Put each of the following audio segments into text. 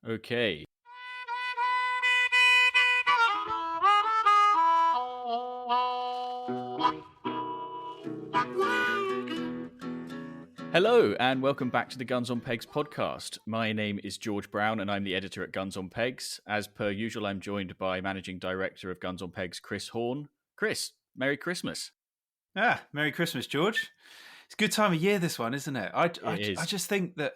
Okay. Hello, and welcome back to the Guns on Pegs podcast. My name is George Brown, and I'm the editor at Guns on Pegs. As per usual, I'm joined by Managing Director of Guns on Pegs, Chris Horn. Chris, Merry Christmas. Merry Christmas, George. It's a good time of year, this one, isn't it? I just think that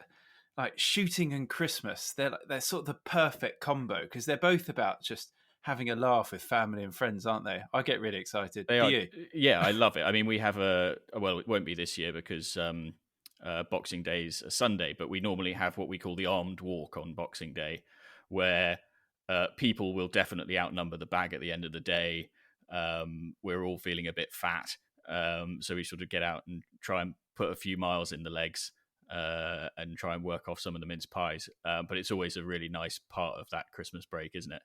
like shooting and Christmas, they're sort of the perfect combo because they're both about just having a laugh with family and friends, aren't they? I get really excited. Do you? Yeah, I love it. I mean, we have it won't be this year because Boxing Day is a Sunday, but we normally have what we call the armed walk on Boxing Day, where people will definitely outnumber the bag at the end of the day. We're all feeling a bit fat, so we sort of get out and try and put a few miles in the legs and try and work off some of the mince pies. But it's always a really nice part of that Christmas break, isn't it?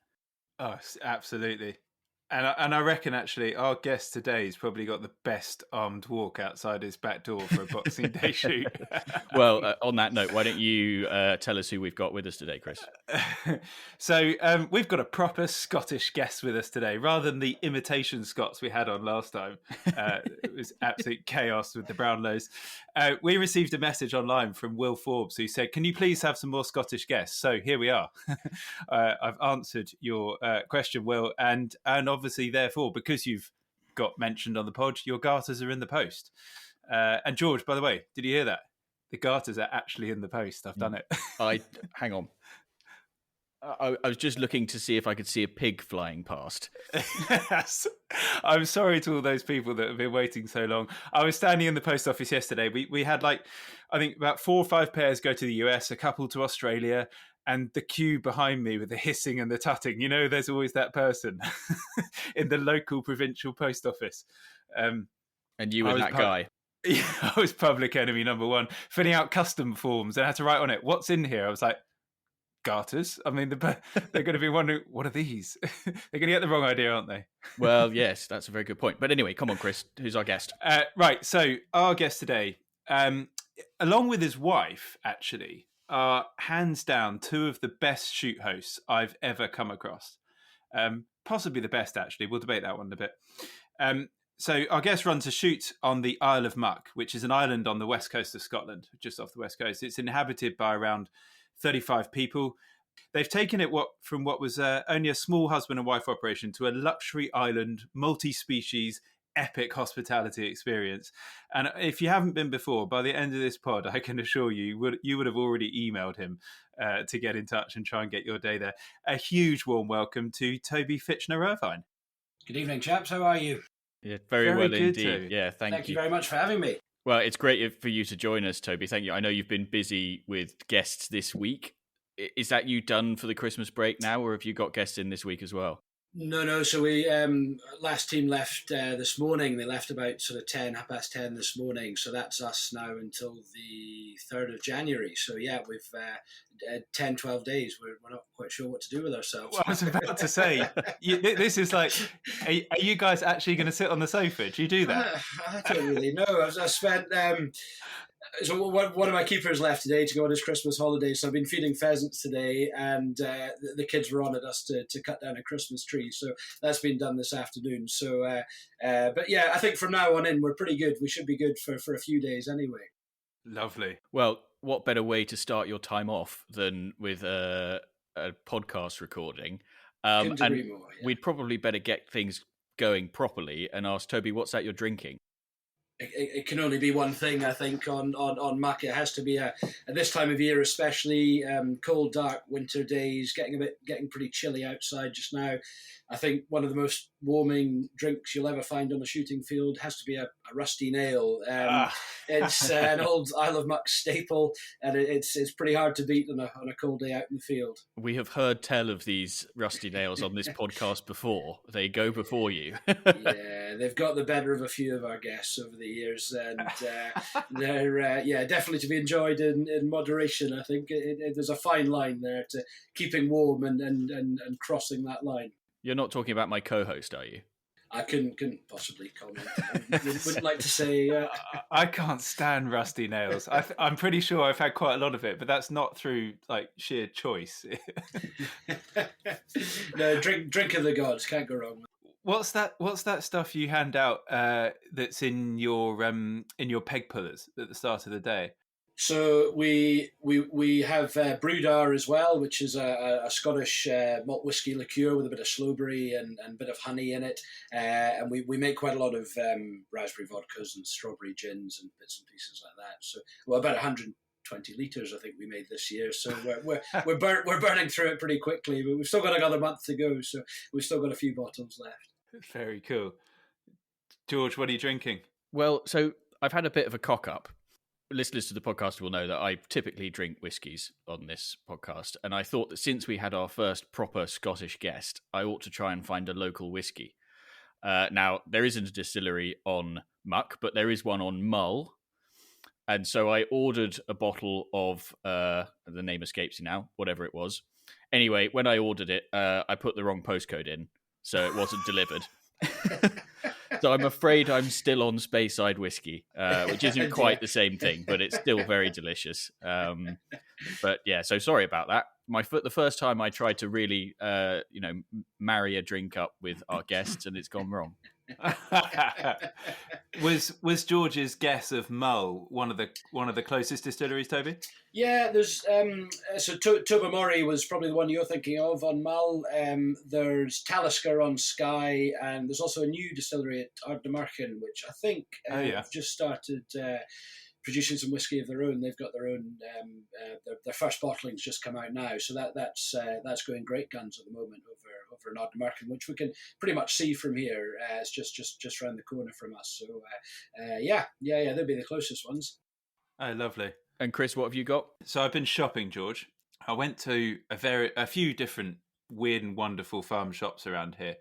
Oh, absolutely. And I reckon, actually, our guest today has probably got the best armed walk outside his back door for a Boxing Day shoot. Well, on that note, why don't you tell us who we've got with us today, Chris? So we've got a proper Scottish guest with us today, rather than the imitation Scots we had on last time. It was absolute chaos with the Brownlows. We received a message online from Will Forbes who said, "Can you please have some more Scottish guests?" So here we are. I've answered your question, Will, and obviously, therefore, because you've got mentioned on the pod, your garters are in the post. And George, by the way, did you hear that? The garters are actually in the post. I've done it. Hang on. I was just looking to see if I could see a pig flying past. I'm sorry to all those people that have been waiting so long. I was standing in the post office yesterday. We had I think about 4 or 5 pairs go to the US, a couple to Australia, and the queue behind me with the hissing and the tutting. You know, there's always that person in the local provincial post office. And you were that guy. Yeah, I was public enemy number one, filling out custom forms and I had to write on it, "What's in here?" I was like, garters. I mean, they're going to be wondering, what are these? They're going to get the wrong idea, aren't they? Well, yes, that's a very good point. But anyway, come on, Chris. Who's our guest? Right. So our guest today, along with his wife, actually, are hands down 2 of the best shoot hosts I've ever come across. Possibly the best, actually. We'll debate that one a bit. So our guest runs a shoot on the Isle of Muck, which is an island on the west coast of Scotland, just off the west coast. It's inhabited by around 35 people. They've taken it from what was only a small husband and wife operation to a luxury island, multi-species, epic hospitality experience. And if you haven't been before, by the end of this pod, I can assure you, you would have already emailed him to get in touch and try and get your day there. A huge warm welcome to Toby Fitchner-Irvine. Good evening, chaps. How are you? Yeah, very well good, indeed. Toby. Yeah, thank you very much for having me. Well, it's great for you to join us, Toby. Thank you. I know you've been busy with guests this week. Is that you done for the Christmas break now, or have you got guests in this week as well? No. So we last team left this morning. They left about sort of 10:30 this morning. So that's us now until the 3rd of January. So yeah, we've 10, 12 days. We're not quite sure what to do with ourselves. Well, I was about to say, this is like, are you guys actually going to sit on the sofa? Do you do that? I don't really know. I've spent... So one of my keepers left today to go on his Christmas holiday, so I've been feeding pheasants today, and the kids were on at us to cut down a Christmas tree, so that's been done this afternoon. So, but yeah, I think from now on in, we're pretty good. We should be good for a few days anyway. Lovely. Well, what better way to start your time off than with a podcast recording? Couldn't agree more, yeah. We'd probably better get things going properly and ask Toby, what's that you're drinking? It can only be one thing, I think, on Muck. It has to be at this time of year, especially cold, dark winter days, getting pretty chilly outside just now. I think one of the most warming drinks you'll ever find on a shooting field has to be a rusty nail. It's an old Isle of Muck staple, and it's pretty hard to beat on a cold day out in the field. We have heard tell of these rusty nails on this podcast before. They go before you. Yeah, they've got the better of a few of our guests over the years, and they're definitely to be enjoyed in moderation. I think there's a fine line there to keeping warm and crossing that line. You're not talking about my co-host, are you? I couldn't possibly comment. I wouldn't like to say. I can't stand rusty nails. I'm pretty sure I've had quite a lot of it, but that's not through like sheer choice. No, drink of the gods. Can't go wrong. What's that stuff you hand out that's in your peg pullers at the start of the day? So we have Brewdar as well, which is a Scottish malt whiskey liqueur with a bit of slowberry and a bit of honey in it, and we make quite a lot of raspberry vodkas and strawberry gins and bits and pieces like that. So about 120 litres I think we made this year. So we're burning through it pretty quickly, but we've still got another month to go. So we've still got a few bottles left. Very cool. George, what are you drinking? Well, so I've had a bit of a cock up. Listeners to the podcast will know that I typically drink whiskies on this podcast, and I thought that since we had our first proper Scottish guest, I ought to try and find a local whiskey. Now, there isn't a distillery on Muck, but there is one on Mull, and so I ordered a bottle of, the name escapes me now, whatever it was. Anyway, when I ordered it, I put the wrong postcode in, so it wasn't delivered. So I'm afraid I'm still on Speyside whiskey, which isn't quite the same thing, but it's still very delicious. But yeah, so sorry about that. The first time I tried to really, marry a drink up with our guests, and it's gone wrong. Was George's guess of Mull one of the closest distilleries, Toby? Yeah, there's so Tobermory was probably the one you're thinking of on Mull. There's Talisker on Skye, and there's also a new distillery at Ardnamurchan, which I think have just started producing some whiskey of their own. They've got their own their first bottling's just come out now, so that's going great guns at the moment over in Ardnamurchan, which we can pretty much see from here. It's just around the corner from us. So yeah, they'll be the closest ones. Oh, lovely. And Chris, what have you got? So I've been shopping, George. I went to a few different weird and wonderful farm shops around here,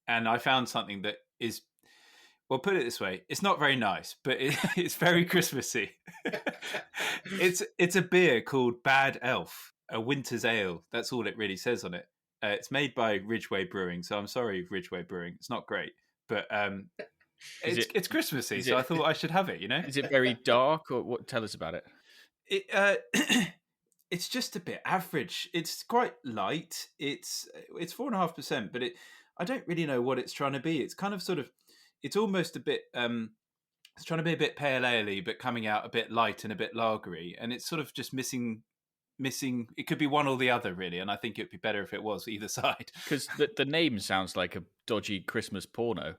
and I found something that is, well, put it this way, it's not very nice, but it's very Christmassy. It's a beer called Bad Elf, a winter's ale. That's all it really says on it. It's made by Ridgway Brewing, so I'm sorry, Ridgway Brewing. It's not great, but it's Christmassy, so I thought I should have it. Is it very dark, or what? Tell us about it. It's just a bit average. It's quite light. It's 4.5%, but I don't really know what it's trying to be. It's kind of sort of, it's almost a bit. It's trying to be a bit pale ale-y, but coming out a bit light and a bit lagery, and it's sort of just missing. It could be one or the other, really, and I think it'd be better if it was either side. Because the name sounds like a dodgy Christmas porno.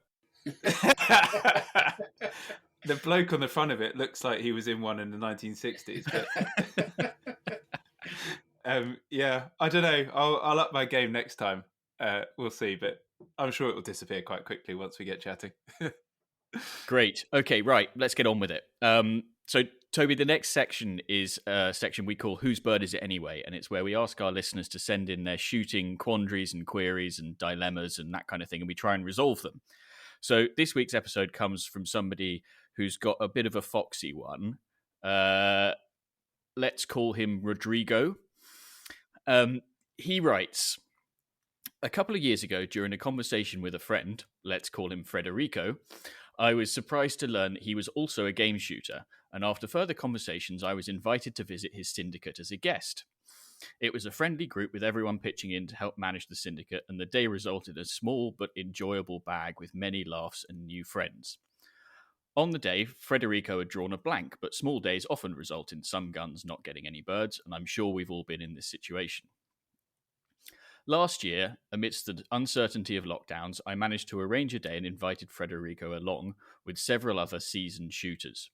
The bloke on the front of it looks like he was in one in the 1960s. But yeah, I don't know. I'll up my game next time. We'll see, but I'm sure it will disappear quite quickly once we get chatting. Great. Okay, right. Let's get on with it. So, Toby, the next section is a section we call Whose Bird Is It Anyway? And it's where we ask our listeners to send in their shooting quandaries and queries and dilemmas and that kind of thing, and we try and resolve them. So this week's episode comes from somebody who's got a bit of a foxy one. Let's call him Rodrigo. He writes, a couple of years ago, during a conversation with a friend, let's call him Federico, I was surprised to learn that he was also a game shooter, and after further conversations, I was invited to visit his syndicate as a guest. It was a friendly group with everyone pitching in to help manage the syndicate, and the day resulted in a small but enjoyable bag with many laughs and new friends. On the day, Federico had drawn a blank, but small days often result in some guns not getting any birds, and I'm sure we've all been in this situation. Last year, amidst the uncertainty of lockdowns, I managed to arrange a day and invited Federico along with several other seasoned shooters.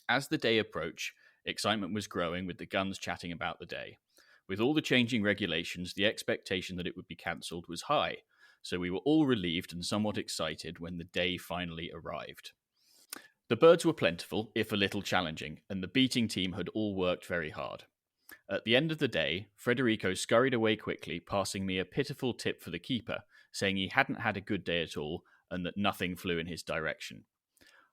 As the day approached, excitement was growing with the guns chatting about the day. With all the changing regulations, the expectation that it would be cancelled was high, so we were all relieved and somewhat excited when the day finally arrived. The birds were plentiful, if a little challenging, and the beating team had all worked very hard. At the end of the day, Federico scurried away quickly, passing me a pitiful tip for the keeper, saying he hadn't had a good day at all and that nothing flew in his direction.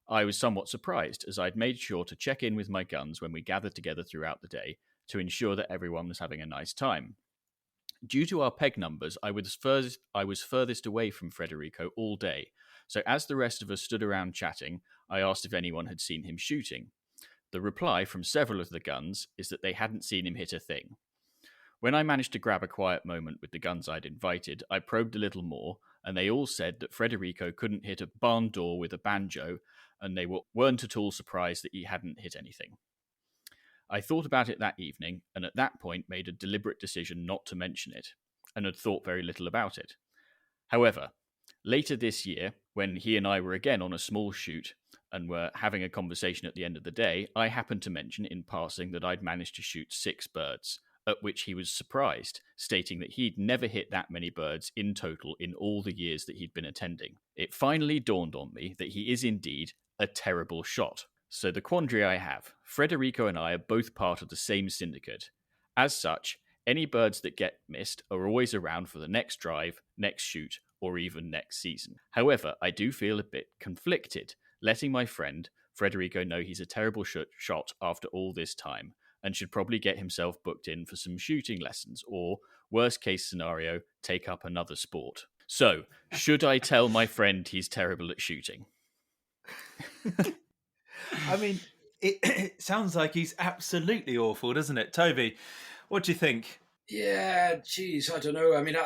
I was somewhat surprised, as I'd made sure to check in with my guns when we gathered together throughout the day to ensure that everyone was having a nice time. Due to our peg numbers, I was furthest away from Federico all day, so as the rest of us stood around chatting, I asked if anyone had seen him shooting. The reply from several of the guns is that they hadn't seen him hit a thing. When I managed to grab a quiet moment with the guns I'd invited, I probed a little more, and they all said that Federico couldn't hit a barn door with a banjo, and they weren't at all surprised that he hadn't hit anything. I thought about it that evening, and at that point made a deliberate decision not to mention it, and had thought very little about it. However, later this year, when he and I were again on a small shoot, and were having a conversation at the end of the day, I happened to mention in passing that I'd managed to shoot 6 birds, at which he was surprised, stating that he'd never hit that many birds in total in all the years that he'd been attending. It finally dawned on me that he is indeed a terrible shot. So the quandary I have, Federico and I are both part of the same syndicate. As such, any birds that get missed are always around for the next drive, next shoot, or even next season. However, I do feel a bit conflicted, letting my friend, Federico, know he's a terrible shot after all this time, and should probably get himself booked in for some shooting lessons, or, worst case scenario, take up another sport. So, should I tell my friend he's terrible at shooting? I mean, it sounds like he's absolutely awful, doesn't it? Toby, what do you think? Yeah, geez, I don't know. I mean,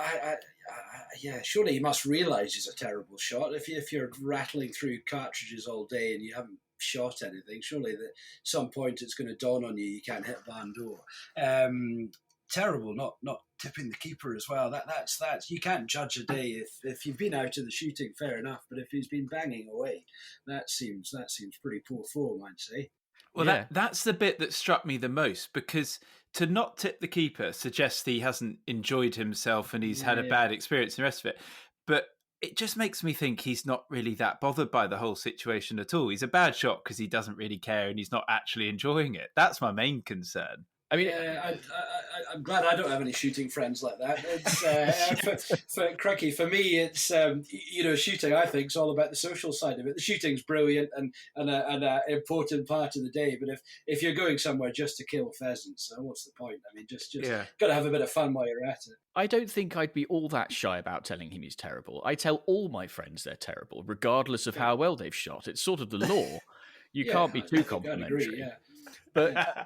yeah, surely he must realise he's a terrible shot. If you're rattling through cartridges all day and you haven't shot anything, surely at some point it's going to dawn on you can't hit a barn door. Terrible, not tipping the keeper as well. That's you can't judge a day if you've been out of the shooting, fair enough. But if he's been banging away, that seems pretty poor form, I'd say. Well, Yeah. that's the bit that struck me the most, because to not tip the keeper suggests he hasn't enjoyed himself and he's had a bad experience and the rest of it. But it just makes me think he's not really that bothered by the whole situation at all. He's a bad shot because he doesn't really care and he's not actually enjoying it. That's my main concern. I mean, I'm glad I don't have any shooting friends like that. It's crikey, for me, it's shooting. I think is all about the social side of it. The shooting's brilliant and an important part of the day. But if you're going somewhere just to kill pheasants, what's the point? I mean, just got to have a bit of fun while you're at it. I don't think I'd be all that shy about telling him he's terrible. I tell all my friends they're terrible, regardless of how well they've shot. It's sort of the law. You can't be too complimentary. Agree, yeah. But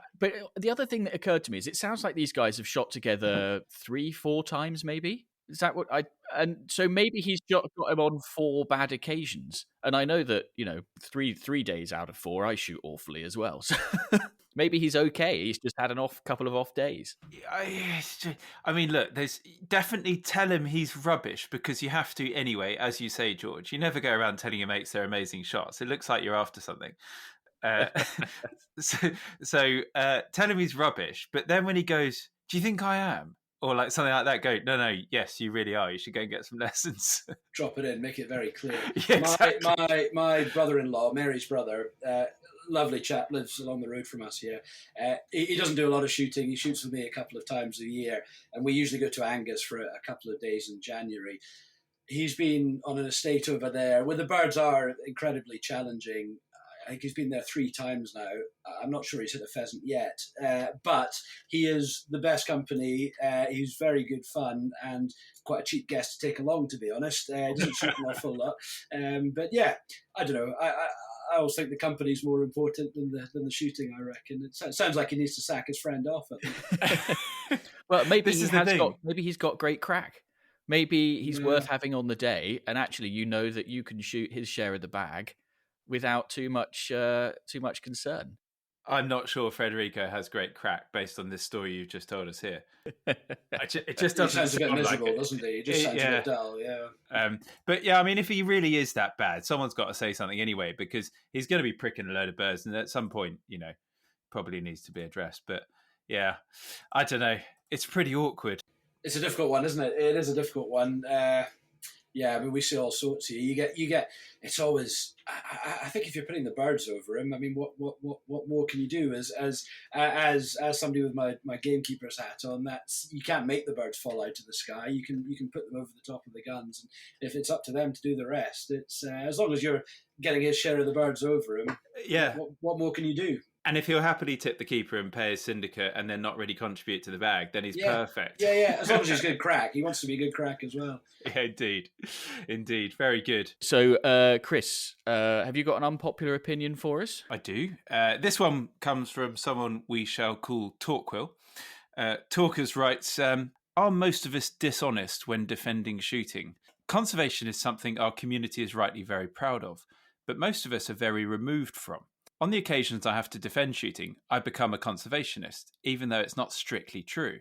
the other thing that occurred to me is it sounds like these guys have shot together 3-4 times, maybe. Is that what and so maybe he's got him on 4 bad occasions. And I know that, 3 days out of 4 I shoot awfully as well. So maybe he's okay. He's just had couple of off days. I mean, look, there's definitely tell him he's rubbish, because you have to anyway, as you say, George. You never go around telling your mates they're amazing shots. It looks like you're after something. So tell him he's rubbish, but then when he goes, do you think I am? Or like something like that, go, no, yes, you really are. You should go and get some lessons. Drop it in, make it very clear. Yeah, exactly. My brother-in-law, Mary's brother, lovely chap, lives along the road from us here. He doesn't do a lot of shooting. He shoots with me a couple of times a year, and we usually go to Angus for a couple of days in January. He's been on an estate over there where the birds are incredibly challenging. I think he's been there 3 times now. I'm not sure he's hit a pheasant yet, but he is the best company. He's very good fun and quite a cheap guest to take along, to be honest. He doesn't shoot an awful lot. But yeah, I don't know. I always think the company's more important than the shooting, I reckon. It sounds like he needs to sack his friend off, I think. Well, maybe he's got great crack. Maybe he's worth having on the day, and actually that you can shoot his share of the bag without too much concern. I'm not sure Federico has great crack based on this story you've just told us here. It just doesn't sounds a bit miserable, like doesn't he? It just sounds a bit dull, yeah. But yeah, I mean, if he really is that bad, someone's got to say something anyway, because he's going to be pricking a load of birds, and at some point, probably needs to be addressed. But yeah, I don't know. It's pretty awkward. It's a difficult one, isn't it? It is a difficult one. Yeah, I mean, we see all sorts here. You get. It's always. I think if you're putting the birds over him, I mean, what more can you do? As somebody with my gamekeeper's hat on, you can't make the birds fall out of the sky. You can put them over the top of the guns, and if it's up to them to do the rest, it's as long as you're getting his share of the birds over him. Yeah. What more can you do? And if he'll happily tip the keeper and pay his syndicate and then not really contribute to the bag, then he's perfect. Yeah. As long as he's good crack. He wants to be a good crack as well. Yeah, indeed. Very good. So, Chris, have you got an unpopular opinion for us? I do. This one comes from someone we shall call Talkwill. Talkers writes, are most of us dishonest when defending shooting? Conservation is something our community is rightly very proud of, but most of us are very removed from. On the occasions I have to defend shooting, I become a conservationist, even though it's not strictly true.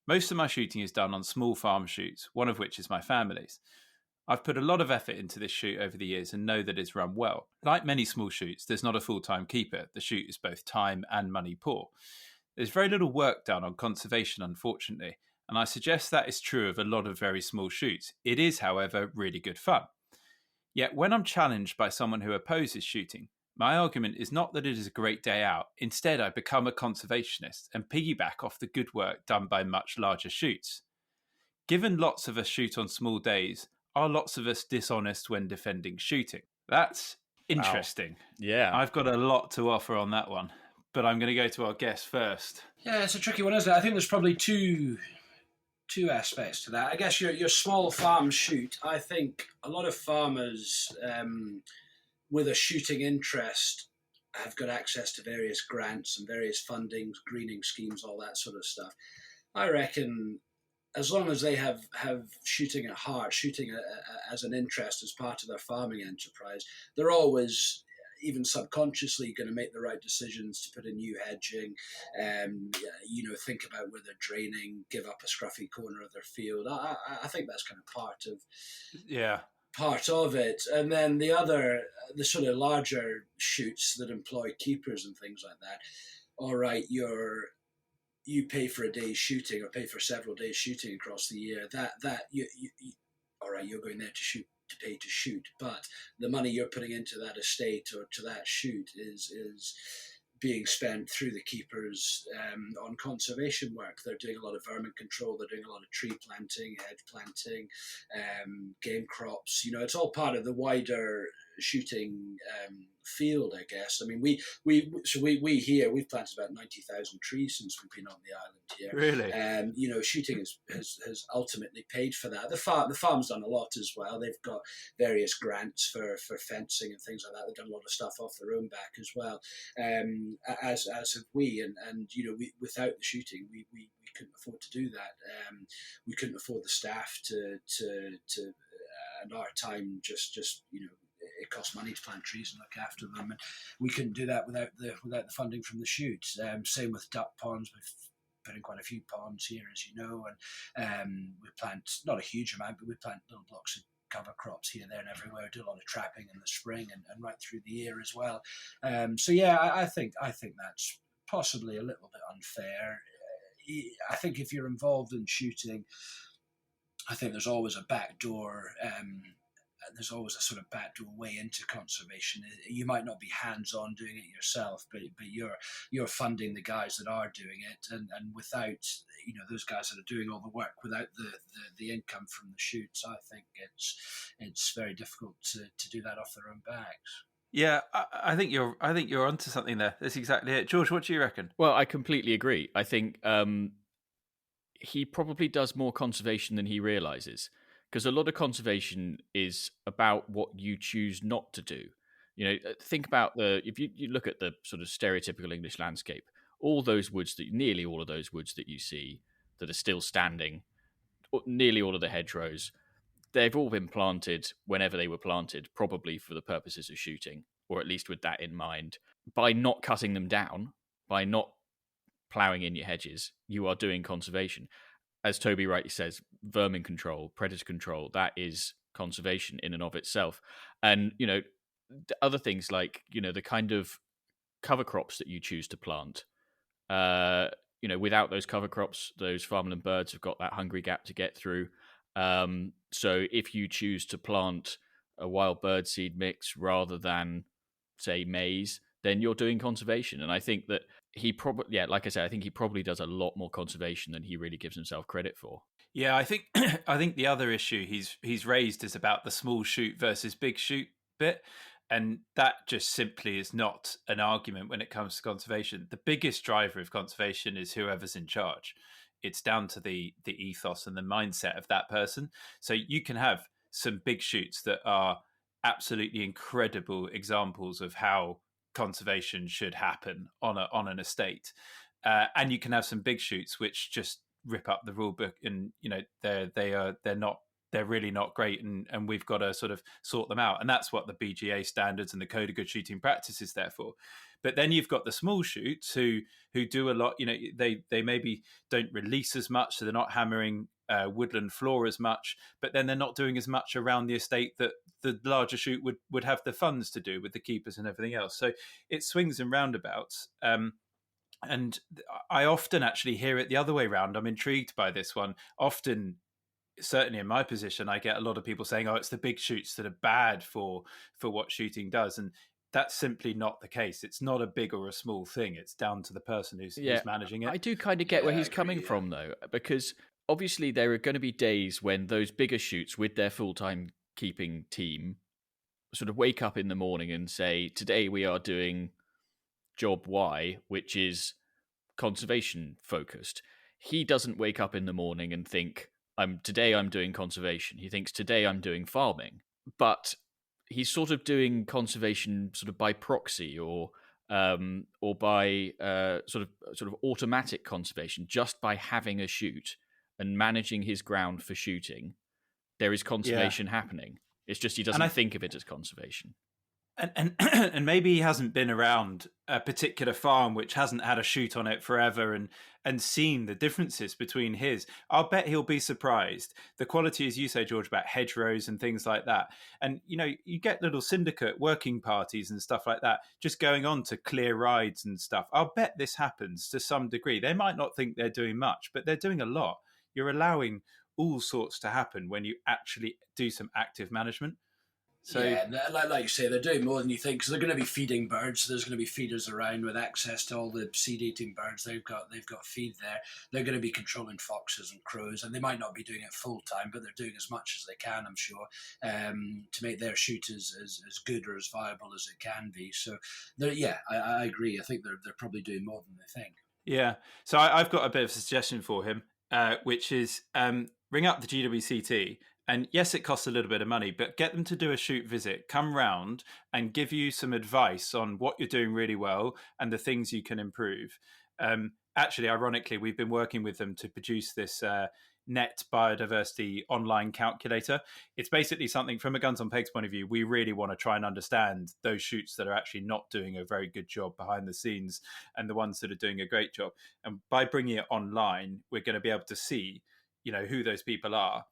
Most of my shooting is done on small farm shoots, one of which is my family's. I've put a lot of effort into this shoot over the years and know that it's run well. Like many small shoots, there's not a full-time keeper. The shoot is both time and money poor. There's very little work done on conservation, unfortunately, and I suggest that is true of a lot of very small shoots. It is, however, really good fun. Yet when I'm challenged by someone who opposes shooting, my argument is not that it is a great day out. Instead, I become a conservationist and piggyback off the good work done by much larger shoots. Given lots of us shoot on small days, are lots of us dishonest when defending shooting? That's interesting. Wow. Yeah. I've got a lot to offer on that one, but I'm going to go to our guest first. Yeah, it's a tricky one, isn't it? I think there's probably two aspects to that. I guess your small farm shoot, I think a lot of farmers with a shooting interest have got access to various grants and various fundings, greening schemes, all that sort of stuff. I reckon as long as they have shooting at heart, shooting as an interest, as part of their farming enterprise, they're always, even subconsciously, going to make the right decisions to put in new hedging, think about where they're draining, give up a scruffy corner of their field. I think that's kind of part of it. And then the sort of larger shoots that employ keepers and things like that, all right, you pay for a day's shooting or pay for several days shooting across the year, all right, you're going there to pay to shoot, but the money you're putting into that estate or to that shoot is being spent through the keepers on conservation work. They're doing a lot of vermin control, they're doing a lot of tree planting, hedge planting, game crops. It's all part of the wider shooting field, I guess. I mean, we here, we've planted about 90,000 trees since we've been on the island here. Really? Shooting has ultimately paid for that. The farm's done a lot as well. They've got various grants for fencing and things like that. They've done a lot of stuff off their own back as well, as have we. And without the shooting, we couldn't afford to do that. We couldn't afford the staff to and our time just it costs money to plant trees and look after them, and we couldn't do that without the funding from the shoot. Same with duck ponds. We've put in quite a few ponds here, as you know, and we plant not a huge amount, but we plant little blocks of cover crops here, there, and everywhere. Do a lot of trapping in the spring and right through the year as well. So yeah, I think that's possibly a little bit unfair. I think if you're involved in shooting, I think there's always a backdoor. There's always a sort of backdoor way into conservation. You might not be hands-on doing it yourself, but you're funding the guys that are doing it, and without those guys that are doing all the work, without the income from the shoots, I think it's very difficult to do that off their own backs. Yeah, I think you're onto something there. That's exactly it. George, what do you reckon? Well, I completely agree. I think he probably does more conservation than he realizes. Because a lot of conservation is about what you choose not to do. Think about if you look at the sort of stereotypical English landscape, nearly all of those woods that you see that are still standing, nearly all of the hedgerows, they've all been planted whenever they were planted, probably for the purposes of shooting, or at least with that in mind. By not cutting them down, by not ploughing in your hedges, you are doing conservation. As Toby rightly says, vermin control, predator control, that is conservation in and of itself. And, other things like, the kind of cover crops that you choose to plant, without those cover crops, those farmland birds have got that hungry gap to get through. So if you choose to plant a wild bird seed mix rather than, say, maize, then you're doing conservation. And I think that he probably, like I said, I think he probably does a lot more conservation than he really gives himself credit for. Yeah, I think the other issue he's raised is about the small shoot versus big shoot bit. And that just simply is not an argument when it comes to conservation. The biggest driver of conservation is whoever's in charge. It's down to the ethos and the mindset of that person. So you can have some big shoots that are absolutely incredible examples of how conservation should happen on an estate, and you can have some big shoots which just rip up the rule book, and they're really not great, and we've got to sort of sort them out. And that's what the BGA standards and the Code of Good Shooting Practice is there for. But then you've got the small shoots who do a lot. They maybe don't release as much, so they're not hammering woodland floor as much, but then they're not doing as much around the estate that the larger shoot would have the funds to do with the keepers and everything else. So it swings and roundabouts. And I often actually hear it the other way around. I'm intrigued by this one. Often, certainly in my position, I get a lot of people saying, "Oh, it's the big shoots that are bad for what shooting does," and that's simply not the case. It's not a big or a small thing. It's down to the person who's managing it. I do kind of get where he's coming from, though, because obviously there are going to be days when those bigger shoots with their full-time keeping team sort of wake up in the morning and say, today we are doing job Y, which is conservation focused. He doesn't wake up in the morning and think, today I'm doing conservation. He thinks, today I'm doing farming. But he's sort of doing conservation sort of by proxy or by sort of automatic conservation, just by having a shoot and managing his ground for shooting. There is conservation happening. It's just he doesn't think of it as conservation. And maybe he hasn't been around a particular farm which hasn't had a shoot on it forever and seen the differences between his. I'll bet he'll be surprised. The quality, as you say, George, about hedgerows and things like that. And, you get little syndicate working parties and stuff like that just going on to clear rides and stuff. I'll bet this happens to some degree. They might not think they're doing much, but they're doing a lot. You're allowing all sorts to happen when you actually do some active management. So, yeah, like you say, they're doing more than you think, because they're going to be feeding birds. So there's going to be feeders around with access to all the seed-eating birds. They've got feed there. They're going to be controlling foxes and crows, and they might not be doing it full time, but they're doing as much as they can, I'm sure, to make their shoot as good or as viable as it can be. So, I agree. I think they're probably doing more than they think. Yeah. So I've got a bit of a suggestion for him, which is ring up the GWCT. And yes, it costs a little bit of money, but get them to do a shoot visit, come round and give you some advice on what you're doing really well and the things you can improve. Actually, ironically, we've been working with them to produce this net biodiversity online calculator. It's basically something from a Guns on Pegs point of view. We really want to try and understand those shoots that are actually not doing a very good job behind the scenes and the ones that are doing a great job. And by bringing it online, we're going to be able to see, who those people are,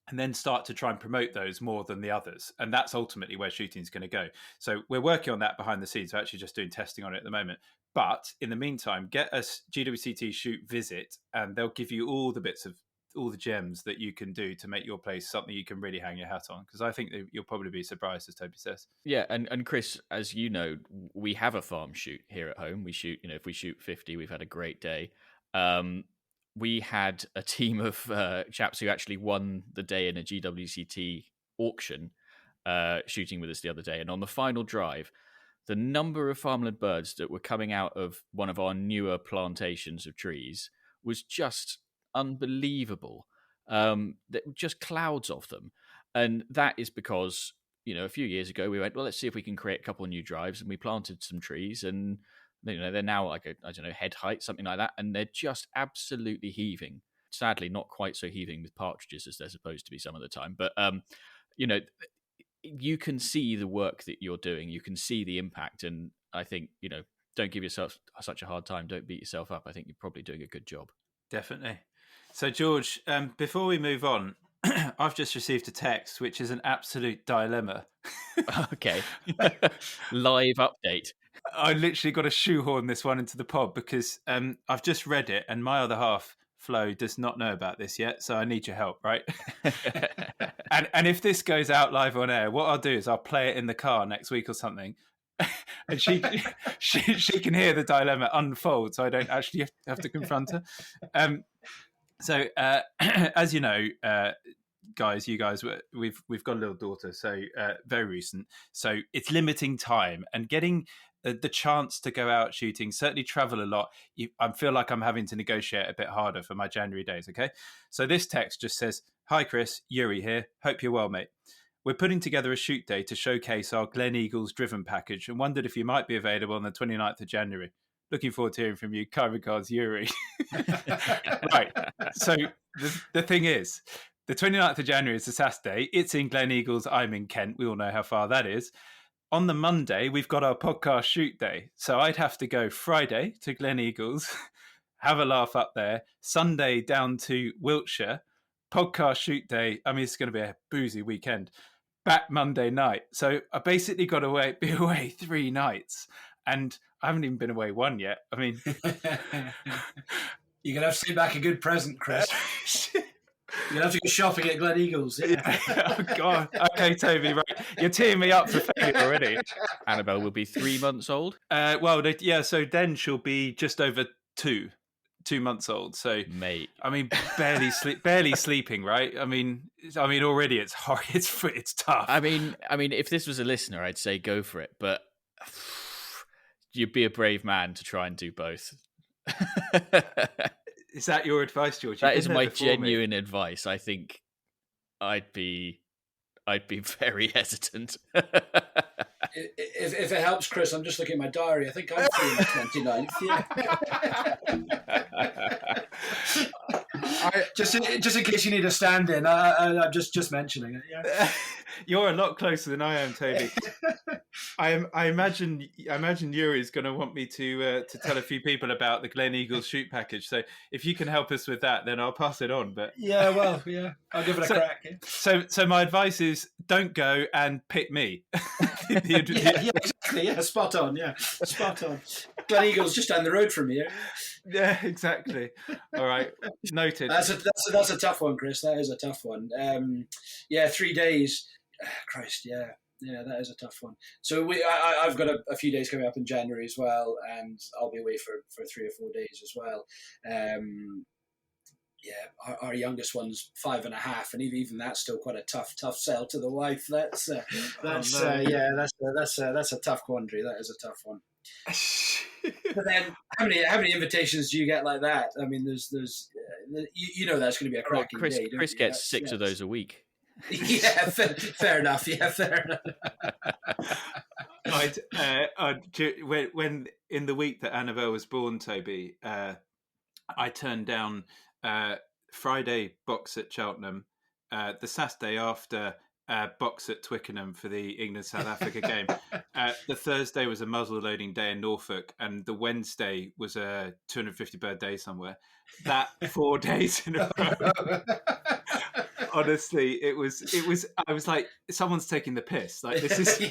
and then start to try and promote those more than the others. And that's ultimately where shooting is going to go. So we're working on that behind the scenes. We're actually just doing testing on it at the moment. But in the meantime, get a GWCT shoot visit, and they'll give you all the bits of all the gems that you can do to make your place something you can really hang your hat on. Because I think that you'll probably be surprised, as Toby says. Yeah, and Chris, as you know, we have a farm shoot here at home. We shoot, if we shoot 50, we've had a great day. We had a team of chaps who actually won the day in a GWCT auction shooting with us the other day. And on the final drive, the number of farmland birds that were coming out of one of our newer plantations of trees was just unbelievable. Just clouds of them. And that is because, a few years ago we went, well, let's see if we can create a couple of new drives. And we planted some trees, and they're now like head height, something like that, and they're just absolutely heaving. Sadly, not quite so heaving with partridges as they're supposed to be some of the time. But you can see the work that you're doing. You can see the impact, and I think don't give yourself such a hard time. Don't beat yourself up. I think you're probably doing a good job. Definitely. So, George, before we move on, I've just received a text, which is an absolute dilemma. Okay. Live update. I literally got to shoehorn this one into the pod because I've just read it, and my other half, Flo, does not know about this yet, so I need your help, right? and if this goes out live on air, what I'll do is I'll play it in the car next week or something, and she can hear the dilemma unfold, so I don't actually have to confront her. So, as you know, guys, we've got a little daughter, so very recent. So it's limiting time and getting the chance to go out shooting, certainly travel a lot. I feel like I'm having to negotiate a bit harder for my January days. Okay, so this text just says, "Hi Chris, Yuri here. Hope you're well, mate. We're putting together a shoot day to showcase our Glen Eagles driven package and wondered if you might be available on the 29th of January. Looking forward to hearing from you. Kind regards, Yuri." Right. So the thing is, the 29th of January is a Saturday. It's in Glen Eagles. I'm in Kent. We all know how far that is. On the Monday, we've got our podcast shoot day. So I'd have to go Friday to Glen Eagles, have a laugh up there, Sunday down to Wiltshire, podcast shoot day. I mean, it's going to be a boozy weekend. Back Monday night. So I basically got to be away 3 nights. And I haven't even been away one yet. I mean... You're going to have to send back a good present, Chris. You're going to have to go shopping at Glen Eagles. Yeah. Oh, God. Okay, Toby, right. You're teeing me up for failure already. Annabelle will be 3 months old. So then she'll be just over 2 months old. So, mate, I mean, barely sleeping, right? I mean, already it's hard. It's tough. I mean, if this was a listener, I'd say go for it, but you'd be a brave man to try and do both. Is that your advice, George? That is my genuine advice. I think I'd be very hesitant. If it helps, Chris, I'm just looking at my diary. I think I'm free on the 29th. Yeah. Just in case you need a stand-in, I'm just mentioning it. Yeah. You're a lot closer than I am, Toby. I imagine Yuri's going to want me to tell a few people about the Glen Eagles shoot package. So if you can help us with that, then I'll pass it on. But yeah, I'll give it a crack. Yeah. So my advice is don't go and pick me. Yeah, exactly. Yeah, spot on. Yeah, spot on. Glen Eagles just down the road from you. Yeah, exactly. All right, noted. That's a tough one, Chris. That is a tough one. 3 days. Christ, yeah, that is a tough one. So I've got a few days coming up in January as well, and I'll be away for 3 or 4 days as well. Our youngest one's 5.5, and even that's still quite a tough sell to the wife. That's a tough quandary. That is a tough one. But then, how many invitations do you get like that? I mean, there's that's going to be a cracking day. Chris gets 6 of those a week. Yeah, fair enough. Yeah, fair enough. When in the week that Annabelle was born, Toby, I turned down Friday box at Cheltenham, the Saturday after box at Twickenham for the England-South Africa game. The Thursday was a muzzle loading day in Norfolk, and the Wednesday was a 250 bird day somewhere. That 4 days in a row. Honestly, it was. I was like, someone's taking the piss. Like this is.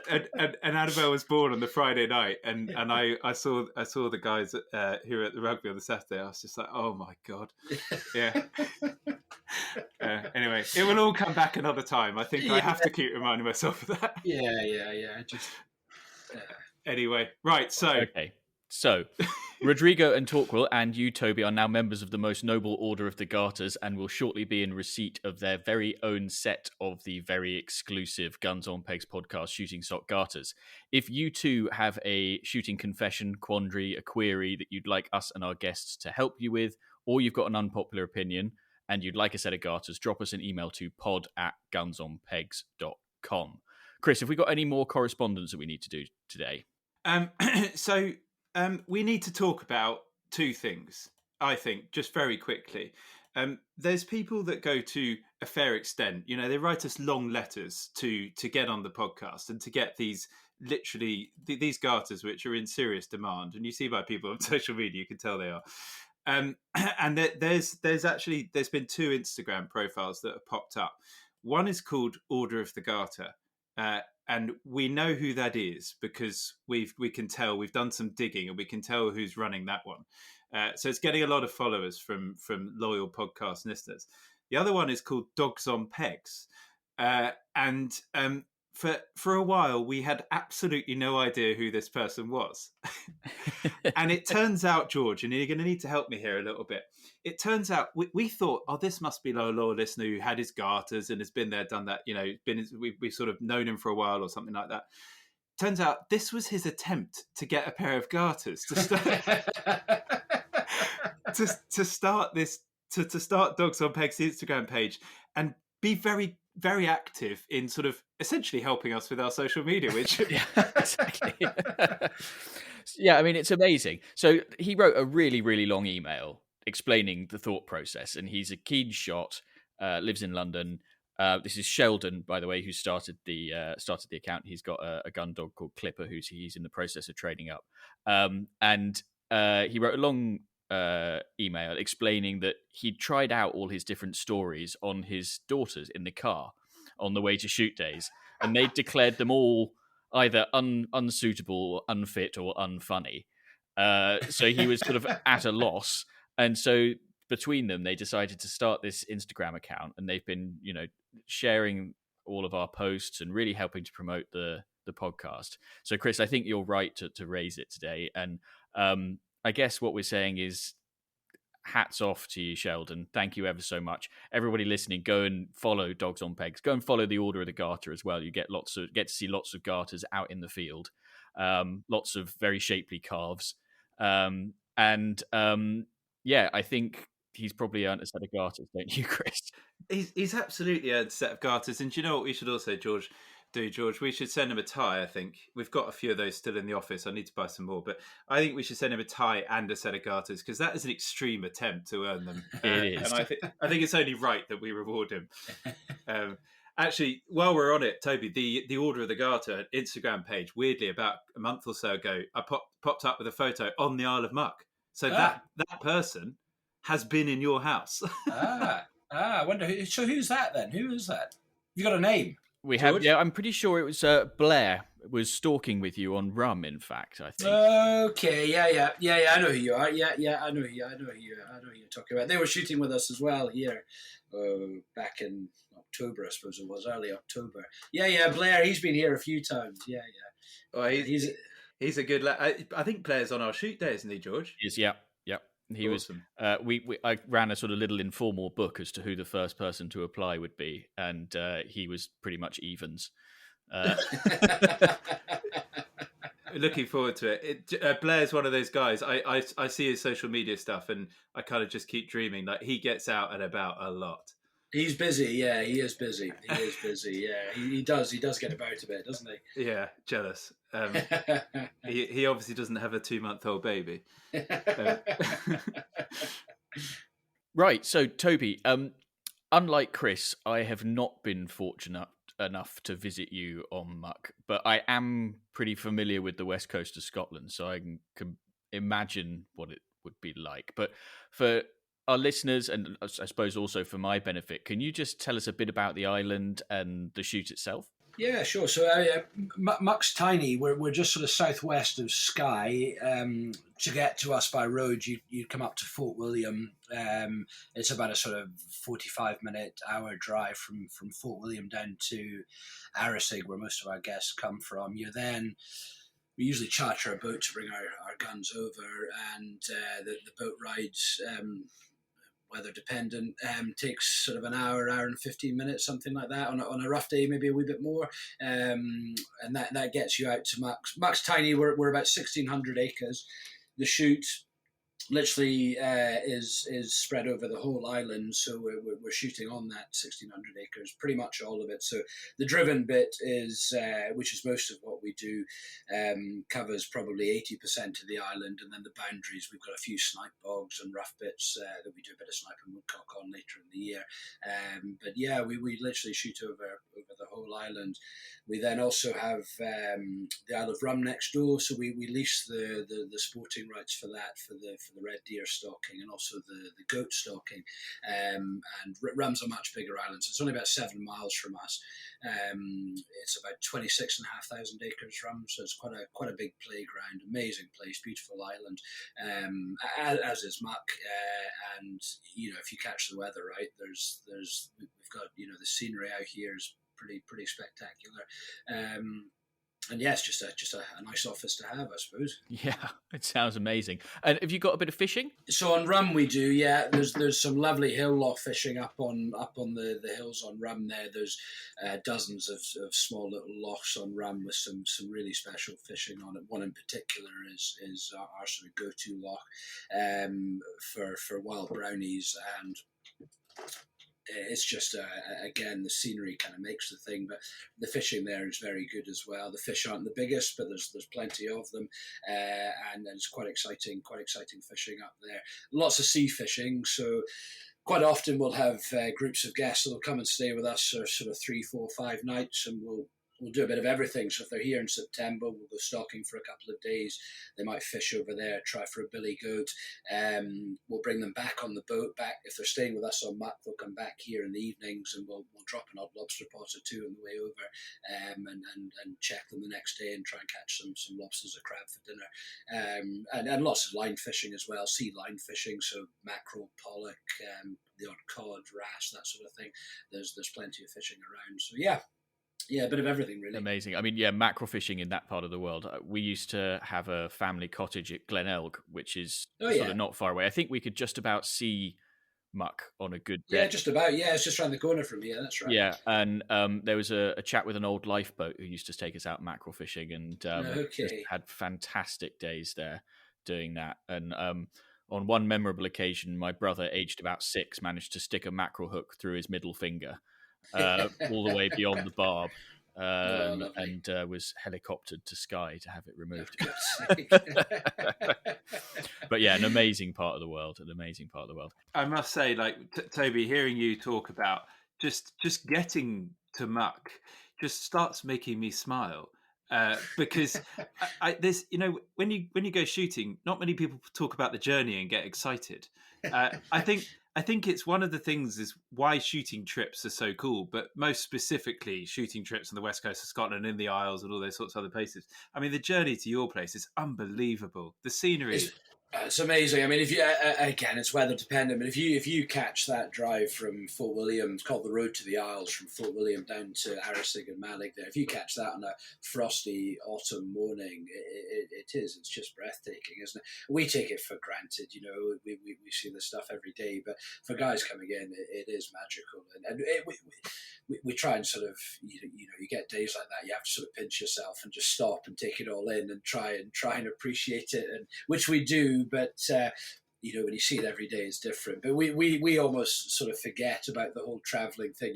and Annabelle was born on the Friday night, and I saw the guys who were at the rugby on the Saturday. I was just like, oh my God, yeah. Anyway, it will all come back another time. I think I have to keep reminding myself of that. Yeah. Just. Anyway, right. So, Rodrigo and Torquil and you, Toby, are now members of the Most Noble Order of the Garters and will shortly be in receipt of their very own set of the very exclusive Guns on Pegs podcast shooting sock garters. If you too have a shooting confession, quandary, a query that you'd like us and our guests to help you with, or you've got an unpopular opinion and you'd like a set of garters, drop us an email to pod@gunsonpegs.com. Chris, have we got any more correspondence that we need to do today? We need to talk about 2 things, I think, just very quickly. There's people that go to a fair extent. You know, they write us long letters to get on the podcast and to get these garters, which are in serious demand. And you see by people on social media, you can tell they are. And there's been 2 Instagram profiles that have popped up. One is called Order of the Garter. And we know who that is because we can tell, we've done some digging and we can tell who's running that one. So it's getting a lot of followers from loyal podcast listeners. The other one is called Dogs on Pegs. for a while we had absolutely no idea who this person was. And it turns out, George, and you're going to need to help me here a little bit. It turns out we thought, oh, this must be a loyal listener who had his garters and has been there, done that. We've sort of known him for a while or something like that. Turns out this was his attempt to get a pair of garters to start to start this to start Dogs on Pegs Instagram page and be very, very active in sort of essentially helping us with our social media, which yeah, exactly. Yeah, I mean, it's amazing. So he wrote a really, really long email explaining the thought process, and he's a keen shot, lives in London. This is Sheldon, by the way, who started the account. He's got a gun dog called Clipper, he's in the process of training up. And he wrote a long email explaining that he'd tried out all his different stories on his daughters in the car on the way to shoot days, and they declared them all either unsuitable, unfit, or unfunny. So he was sort of at a loss, and so between them, they decided to start this Instagram account, and they've been, sharing all of our posts and really helping to promote the podcast. So, Chris, I think you're right to raise it today, and I guess what we're saying is, hats off to you, Sheldon. Thank you ever so much. Everybody listening, go and follow Dogs on Pegs. Go and follow the Order of the Garter as well. You get to see lots of garters out in the field, lots of very shapely calves, and I think he's probably earned a set of garters, don't you, Chris? He's absolutely earned a set of garters. And do you know what we should also, George? We should send him a tie. I think we've got a few of those still in the office. I need to buy some more, but I think we should send him a tie and a set of garters, because that is an extreme attempt to earn them. It is, and I think it's only right that we reward him. Actually, while we're on it, Toby, the Order of the Garter Instagram page, weirdly, about a month or so ago, I popped up with a photo on the Isle of Muck. So that person has been in your house. I wonder who's that then? Who is that? You got a name? We George? have, yeah. I'm pretty sure it was Blair was stalking with you on Rum. In fact, I think. Okay, yeah. I know who you are. Yeah. I know who you're talking about. They were shooting with us as well here, back in October, I suppose it was, early October. Yeah. Blair, he's been here a few times. Yeah. Well, he's a good lad. I think Blair's on our shoot day, isn't he, George? He is, yeah. He awesome. Was. I ran a sort of little informal book as to who the first person to apply would be, and he was pretty much evens. Looking forward to it. Blair's one of those guys. I see his social media stuff, and I kind of just keep dreaming. Like, he gets out and about a lot. He's busy. Yeah, he is busy. Yeah, he does get about a bit, doesn't he? Yeah, jealous. He obviously doesn't have a 2-month-old baby. Right. So, Toby, unlike Chris, I have not been fortunate enough to visit you on Muck, but I am pretty familiar with the west coast of Scotland, so I can imagine what it would be like. But for our listeners, and I suppose also for my benefit, can you just tell us a bit about the island and the shoot itself? Yeah, sure. So Muck's tiny. We're just sort of southwest of Skye. To get to us by road, you'd come up to Fort William. It's about a sort of 45-minute hour drive from Fort William down to Arisig, where most of our guests come from. We usually charter a boat to bring our guns over, and the boat rides, weather dependent, takes sort of an hour and 15 minutes, something like that. On a rough day, maybe a wee bit more, and that gets you out to Muck's. Muck's tiny. We're about 1,600 acres. The shoot literally is spread over the whole island, so we're shooting on that 1,600 acres, pretty much all of it. So the driven bit is, which is most of what we do, covers probably 80% of the island, and then the boundaries, we've got a few snipe bogs and rough bits that we do a bit of snipe and woodcock on later in the year. But yeah, we literally shoot over the whole island. We then also have the Isle of Rum next door, so we lease the sporting rights for that, for the red deer stalking, and also the goat stalking. And Rum's a much bigger island, so it's only about 7 miles from us. It's about 26,500 acres, Rum, so it's quite a big playground, amazing place, beautiful island, as is Muck. And if you catch the weather right, we've got the scenery out here is pretty spectacular. And yes, just a nice office to have, I suppose. Yeah, it sounds amazing. And have you got a bit of fishing? So on Rum we do, yeah. There's some lovely hill loch fishing up on the hills on Rum there. There's dozens of small little lochs on Rum with some really special fishing on it. One in particular is our sort of go-to loch for wild brownies, and it's just again, the scenery kind of makes the thing, but the fishing there is very good as well. The fish aren't the biggest, but there's plenty of them, and it's quite exciting fishing up there. Lots of sea fishing, so quite often we'll have groups of guests that'll come and stay with us for sort of 3, 4, 5 nights, and we'll do a bit of everything. So if they're here in September, we'll go stocking for a couple of days. They might fish over there, try for a billy goat. We'll bring them back on the boat. If they're staying with us on Muck, they'll come back here in the evenings, and we'll drop an odd lobster pot or two on the way over, and check them the next day and try and catch some lobsters or crab for dinner. And lots of line fishing as well, sea line fishing, so mackerel, pollock, the odd cod, wrasse, that sort of thing. There's plenty of fishing around. So yeah, a bit of everything, really. Amazing. I mean, yeah, mackerel fishing in that part of the world. We used to have a family cottage at Glenelg, which is sort of not far away. I think we could just about see Muck on a good day. Yeah, just about. Yeah, it's just around the corner from here. That's right. Yeah, and there was a chap with an old lifeboat who used to take us out mackerel fishing, and just had fantastic days there doing that. And on one memorable occasion, my brother, aged about 6, managed to stick a mackerel hook through his middle finger. All the way beyond the barb, and was helicoptered to Skye to have it removed. But yeah, an amazing part of the world. I must say, like Toby, hearing you talk about just getting to Muck just starts making me smile. Because there's, when you go shooting, not many people talk about the journey and get excited. I think it's one of the things is why shooting trips are so cool, but most specifically shooting trips on the west coast of Scotland, in the Isles and all those sorts of other places. I mean, the journey to your place is unbelievable. The scenery. It's amazing. I mean, if you again, it's weather dependent, but if you catch that drive from Fort William, it's called the Road to the Isles, from Fort William down to Arisig and Malig there. If you catch that on a frosty autumn morning, it's just breathtaking, isn't it? We take it for granted, we see this stuff every day, but for guys coming in, it is magical, and we try and sort of, you get days like that, you have to sort of pinch yourself and just stop and take it all in and try and appreciate it, and which we do. But when you see it every day, it's different. But we almost sort of forget about the whole traveling thing.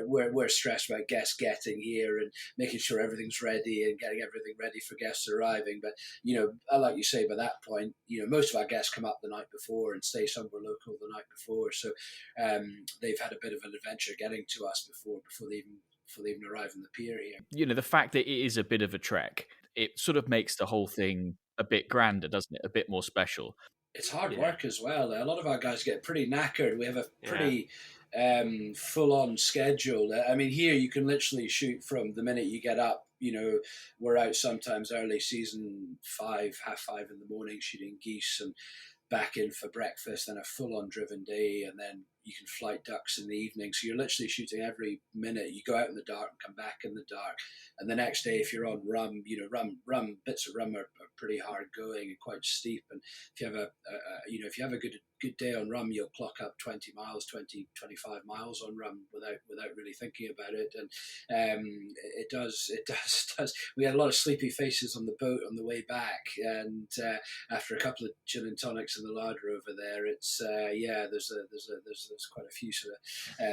We're stressed about guests getting here and making sure everything's ready and getting everything ready for guests arriving. But like you say, by that point, most of our guests come up the night before and stay somewhere local the night before. So they've had a bit of an adventure getting to us before they even arrive in the pier here. The fact that it is a bit of a trek, it sort of makes the whole thing a bit grander, doesn't it? A bit more special. It's hard work as well. A lot of our guys get pretty knackered. We have a pretty full-on schedule. I mean, here you can literally shoot from the minute you get up. We're out sometimes early season, 5:30 in the morning, shooting geese, and back in for breakfast, then a full-on driven day, and then you can flight ducks in the evening. So you're literally shooting every minute. You go out in the dark and come back in the dark. And the next day, if you're on Rum, rum bits of Rum are pretty hard going and quite steep. And if you have a good day on Rum, you'll clock up 20 miles, 25 miles on Rum without really thinking about it. And it does. We had a lot of sleepy faces on the boat on the way back. And after a couple of gin and tonics in the larder over there, it's there's quite a few sort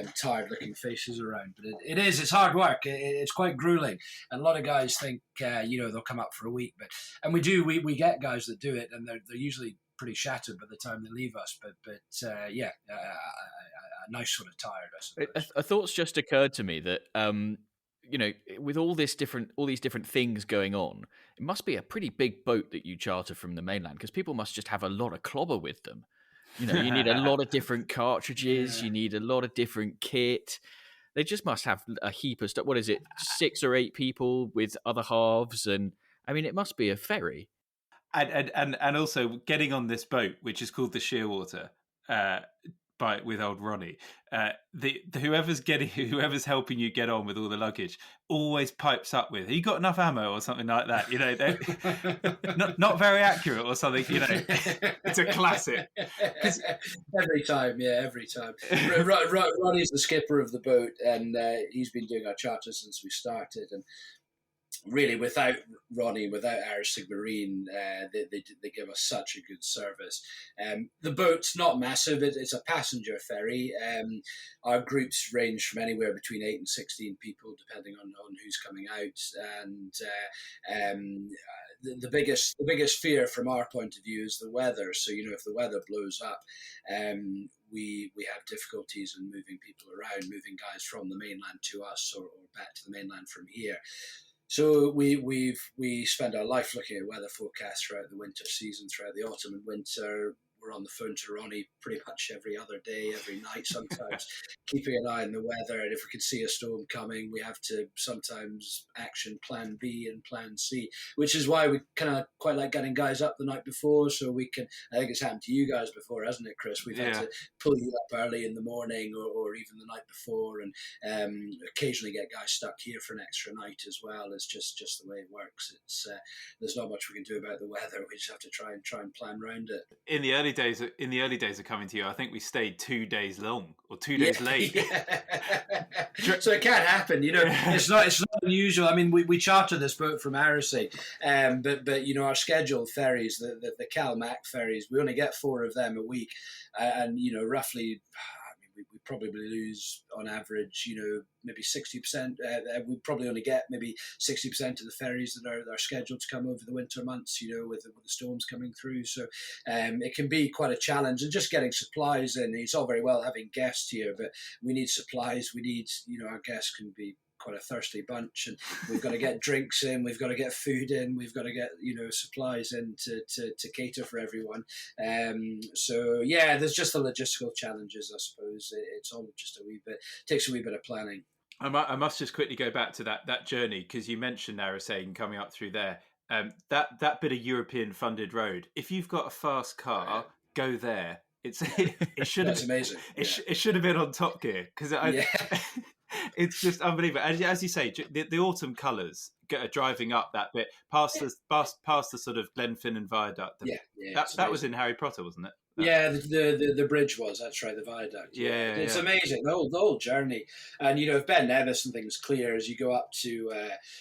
of tired-looking faces around. But it's hard work. It's quite grueling. And a lot of guys think they'll come up for a week, we get guys that do it, and they're usually pretty shattered by the time they leave us. But a nice sort of tired, I suppose. A thought's just occurred to me that with all these different things going on, it must be a pretty big boat that you charter from the mainland, because people must just have a lot of clobber with them. You need a lot of different cartridges. You need a lot of different kit. They just must have a heap of stuff. What is it, 6 or 8 people with other halves? And I mean, it must be a ferry. And also getting on this boat, which is called the Shearwater. by with old Ronnie. Whoever's helping you get on with all the luggage always pipes up with, "Have you got enough ammo?" or something like that. You know, they're not very accurate or something. You know, it's a classic. Every time. Ronnie's the skipper of the boat, and he's been doing our charters since we started. And really, without Ronnie, without Irish Sigmarine, they give us such a good service. The boat's not massive; it's a passenger ferry. Our groups range from anywhere between 8 and 16 people, depending on who's coming out. And the biggest fear from our point of view is the weather. So if the weather blows up, we have difficulties in moving people around, moving guys from the mainland to us or back to the mainland from here. So we spend our life looking at weather forecasts throughout the winter season, throughout the autumn and winter. We're on the phone to Ronnie pretty much every other day, every night sometimes, keeping an eye on the weather. And if we can see a storm coming, we have to sometimes action plan B and plan C, which is why we kind of quite like getting guys up the night before so we can, I think it's happened to you guys before, hasn't it, Chris? We've had to pull you up early in the morning or even the night before, and occasionally get guys stuck here for an extra night as well. It's just the way it works. It's there's not much we can do about the weather. We just have to try and plan around it. In the early days of coming to you, I think we stayed 2 days long or 2 days late. Yeah. So it can happen, It's not unusual. I mean, we charter this boat from Arisaig, but our scheduled ferries, the Cal Mac ferries, we only get 4 of them a week, and roughly. We probably lose on average, maybe 60%. We probably only get maybe 60% of the ferries that are scheduled to come over the winter months, with the storms coming through. So it can be quite a challenge. And just getting supplies in, it's all very well having guests here, but we need supplies. We need, our guests can be quite a thirsty bunch, and we've got to get drinks in, we've got to get food in, we've got to get supplies in to cater for everyone. So yeah, there's just the logistical challenges, I suppose. It's all just takes a wee bit of planning. I must just quickly go back to that journey, because you mentioned Arisaig coming up through there. That bit of European funded road, if you've got a fast car, go there. It should have amazing. It should have been on Top Gear, because it's just unbelievable. As you say, the autumn colours driving up that bit past the sort of Glenfinnan viaduct. That was in Harry Potter, wasn't it? Yeah, the bridge was. That's right, the viaduct. Yeah, it's amazing, the whole journey. And if Ben Nevis and things clear as you go up to,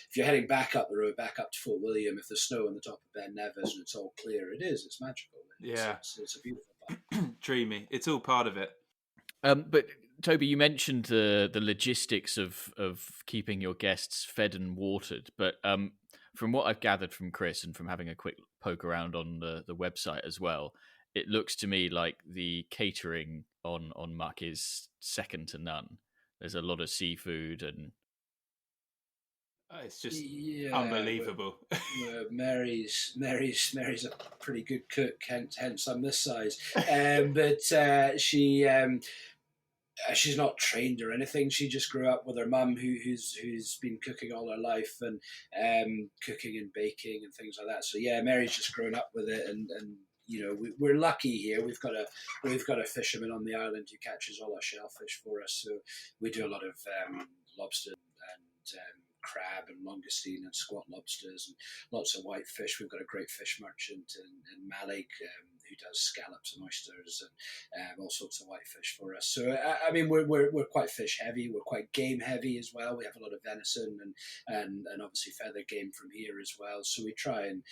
if you're heading back up the road, back up to Fort William, if there's snow on the top of Ben Nevis and it's all clear, it's magical. It's a beautiful part. Dreamy. It's all part of it. But Toby, you mentioned the logistics of keeping your guests fed and watered, but from what I've gathered from Chris and from having a quick poke around on the website as well, it looks to me like the catering on Muck is second to none. There's a lot of seafood and it's just unbelievable. Mary's a pretty good cook, hence I'm this size. But she's not trained or anything. She just grew up with her mum, who's been cooking all her life, and cooking and baking and things like that. So yeah, Mary's just grown up with it, and we're lucky here. We've got a fisherman on the island who catches all our shellfish for us. So we do a lot of lobster and crab and langoustine and squat lobsters and lots of white fish. We've got a great fish merchant in Malik who does scallops and oysters and all sorts of white fish for us. So I mean, we're quite fish heavy. We're quite game heavy as well. We have a lot of venison and obviously feather game from here as well. So we try and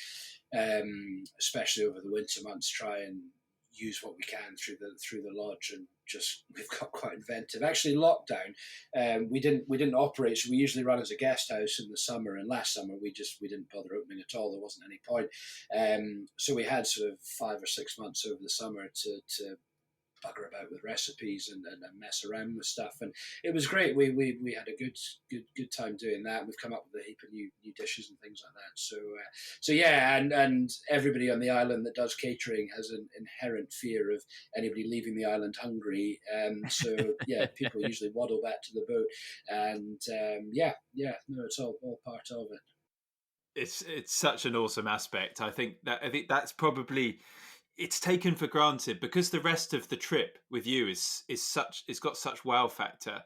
especially over the winter months, try and use what we can through the lodge, and just we've got quite inventive. Actually, lockdown, we didn't operate, so we usually run as a guest house in the summer. And last summer we didn't bother opening at all. There wasn't any point. So we had sort of 5 or 6 months over the summer to bugger about with recipes and mess around with stuff, and it was great. We had a good time doing that. We've come up with a heap of new dishes and things like that. So yeah, and everybody on the island that does catering has an inherent fear of anybody leaving the island hungry. So yeah, people usually waddle back to the boat, and it's all part of it. It's such an awesome aspect. I think that's probably, it's taken for granted because the rest of the trip with you is such, it's got such wow factor,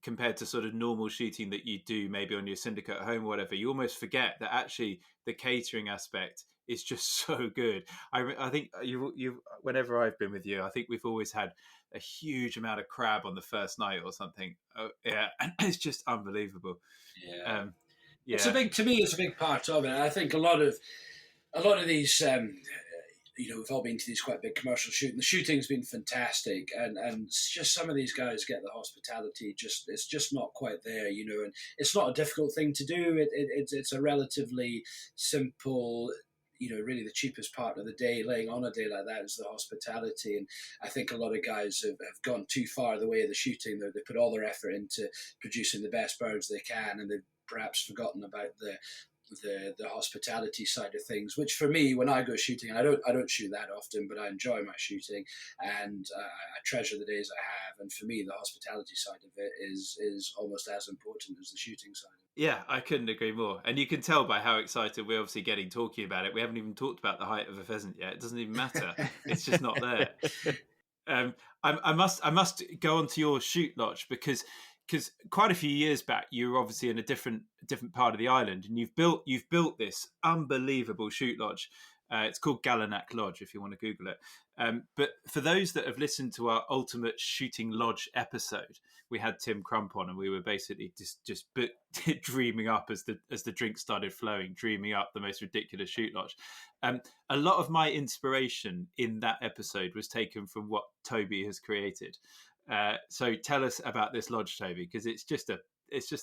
compared to sort of normal shooting that you do maybe on your syndicate at home or whatever. You almost forget that actually the catering aspect is just so good. I think you whenever I've been with you, I think we've always had a huge amount of crab on the first night or something. Oh, yeah, and it's just unbelievable. Yeah, it's Yeah, a big, to me, it's a big part of it. I think a lot of these. We've all been to these quite big commercial shooting. The shooting's been fantastic, and it's just some of these guys get the hospitality. It's just not quite there, and it's not a difficult thing to do. It's a relatively simple. Really the cheapest part of the day, laying on a day like that, is the hospitality. And I think a lot of guys have gone too far the way of the shooting. They put all their effort into producing the best birds they can, and they've perhaps forgotten about the hospitality side of things, which for me, when I go shooting, and I don't shoot that often, but I enjoy my shooting, and I treasure the days I have. And for me, the hospitality side of it is almost as important as the shooting side. yeah, I couldn't agree more. And you can tell by how excited we're obviously getting talking about it. We haven't even talked about the height of a pheasant yet. It doesn't even matter. It's just not there. I must go on to your shoot lodge because quite a few years back you were obviously in a different part of the island, and you've built this unbelievable shoot lodge. It's called Gallinack Lodge if you want to Google it. But for those that have listened to our Ultimate Shooting Lodge episode, we had Tim Crump on, and we were basically just dreaming up as the drink started flowing, dreaming up the most ridiculous shoot lodge. A lot of my inspiration in that episode was taken from what Toby has created. So tell us about this lodge, Toby, because it's just a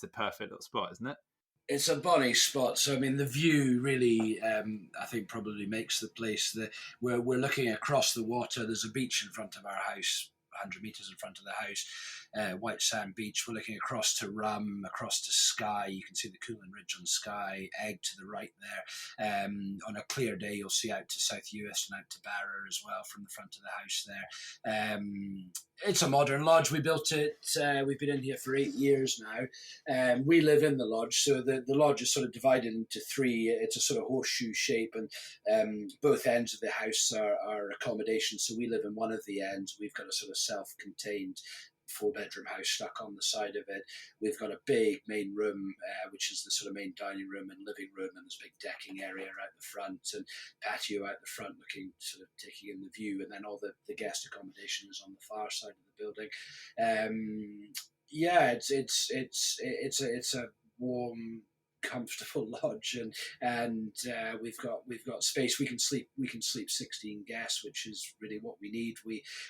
perfect little spot, isn't it? It's a bonny spot. So I mean, the view really, I think, probably makes the place. We're looking across the water. There's a beach in front of our house, 100 metres in front of the house, white sand beach. We're looking across to Rum, across to Skye. You can see the Coolin Ridge on Skye, Egg to the right there. On a clear day, you'll see out to South Uist and out to Barra as well from the front of the house there. It's a modern lodge. We built it. We've been in here for 8 years now. We live in the lodge, so the lodge is sort of divided into three. It's a sort of horseshoe shape, and both ends of the house are accommodation. So we live in one of the ends. We've got a sort of self-contained 4-bedroom house stuck on the side of it. We've got a big main room, which is the sort of main dining room and living room, and there's a big decking area out the front and patio out the front, looking sort of taking in the view, and then all the guest accommodation is on the far side of the building. It's a warm, comfortable lodge, and we've got space. We can sleep 16 guests, which is really what we need.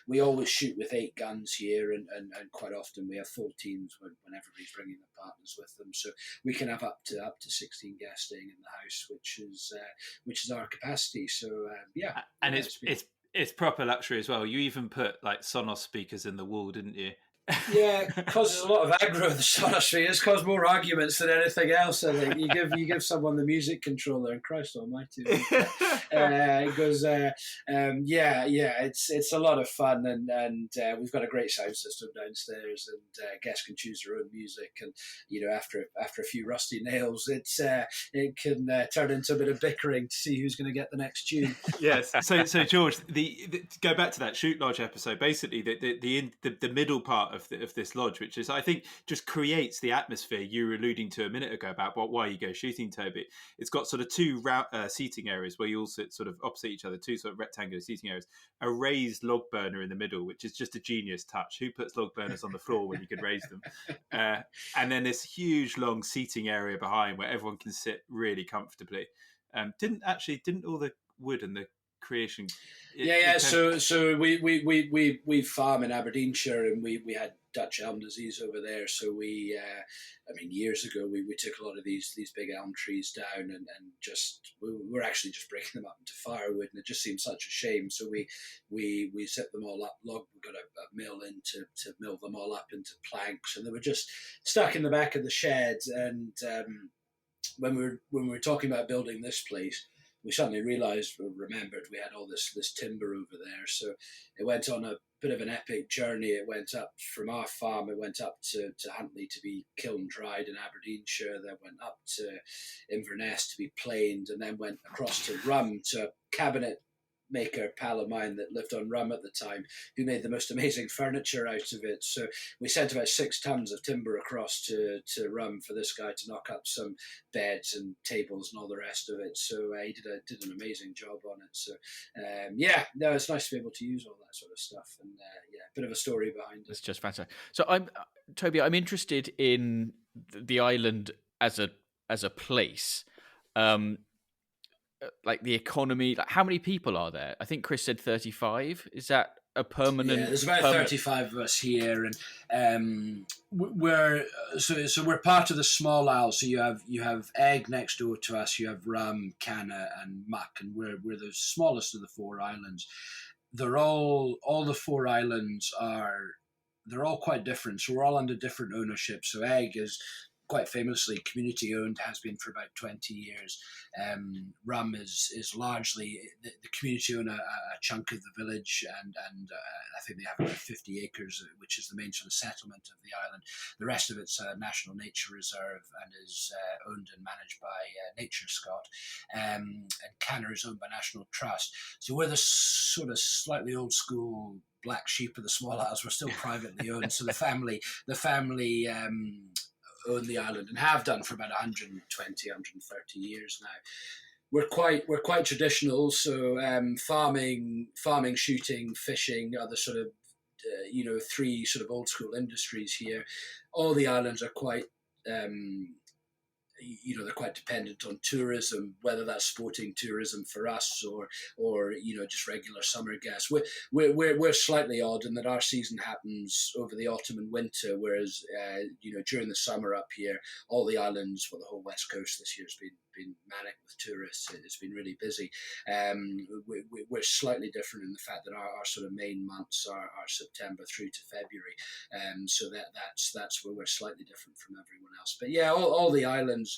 We always shoot with 8 guns here, and quite often we have full teams when everybody's bringing their partners with them, so we can have up to 16 guests staying in the house, which is our capacity. So and it's proper luxury as well. You even put like Sonos speakers in the wall, didn't you? Yeah, it causes a lot of aggro in the sonosphere. It's caused more arguments than anything else. I think you give someone the music controller, and Christ Almighty, it goes. It's a lot of fun, and we've got a great sound system downstairs, and guests can choose their own music. And after a few rusty nails, it can turn into a bit of bickering to see who's going to get the next tune. Yes. So George, go back to that shoot lodge episode. Basically, the middle part of this lodge, which is, I think, just creates the atmosphere you were alluding to a minute ago about why you go shooting, Toby. It's got sort of 2 seating areas where you all sit sort of opposite each other, 2 sort of rectangular seating areas, a raised log burner in the middle, which is just a genius touch. Who puts log burners on the floor when you could raise them? And then this huge long seating area behind where everyone can sit really comfortably. Didn't all the wood and the creation. So we farm in Aberdeenshire, and we had Dutch elm disease over there. So years ago we took a lot of these big elm trees down, and we're actually just breaking them up into firewood, and it just seemed such a shame. So we set them all up. We've got a mill in to mill them all up into planks, and they were just stuck in the back of the shed. And when we were talking about building this place, we suddenly remembered we had all this timber over there. So it went on a bit of an epic journey. It went up from our farm, it went up to Huntly to be kiln dried in Aberdeenshire, then went up to Inverness to be planed, and then went across to Rum to cabinet maker, pal of mine that lived on Rum at the time, who made the most amazing furniture out of it. So we sent about 6 tons of timber across to Rum for this guy to knock up some beds and tables and all the rest of it. So he did an amazing job on it. So it's nice to be able to use all that sort of stuff. And a bit of a story behind it. It's just fantastic. So Toby, I'm interested in the island as a place. Like the economy, like how many people are there? I think Chris said 35. Is that a permanent? Yeah, there's about 35 of us here, and we're part of the small Isle. So you have Egg next door to us. You have Rum, Canna, and Muck, and we're the smallest of the 4 islands. They're all the 4 islands they're all quite different. So we're all under different ownership. So Egg is quite famously community owned, has been for about 20 years. Rum is largely the community own a chunk of the village, and I think they have about 50 acres, which is the main sort of settlement of the island. The rest of it's a national nature reserve and is owned and managed by Nature Scott. And Canna is owned by National Trust. So we're the sort of slightly old school black sheep of the small isles. We're still privately owned. So the family own the island and have done for about 120, 130 years now. We're quite traditional, so farming, shooting, fishing are the sort of 3 sort of old school industries here. All the islands are quite they're quite dependent on tourism, whether that's sporting tourism for us or just regular summer guests. We're slightly odd in that our season happens over the autumn and winter, whereas during the summer up here, all the islands, the whole west coast this year has been manic with tourists. It's been really busy. We're slightly different in the fact that our sort of main months are September through to February, so that's where we're slightly different from everyone else. But yeah, all the islands,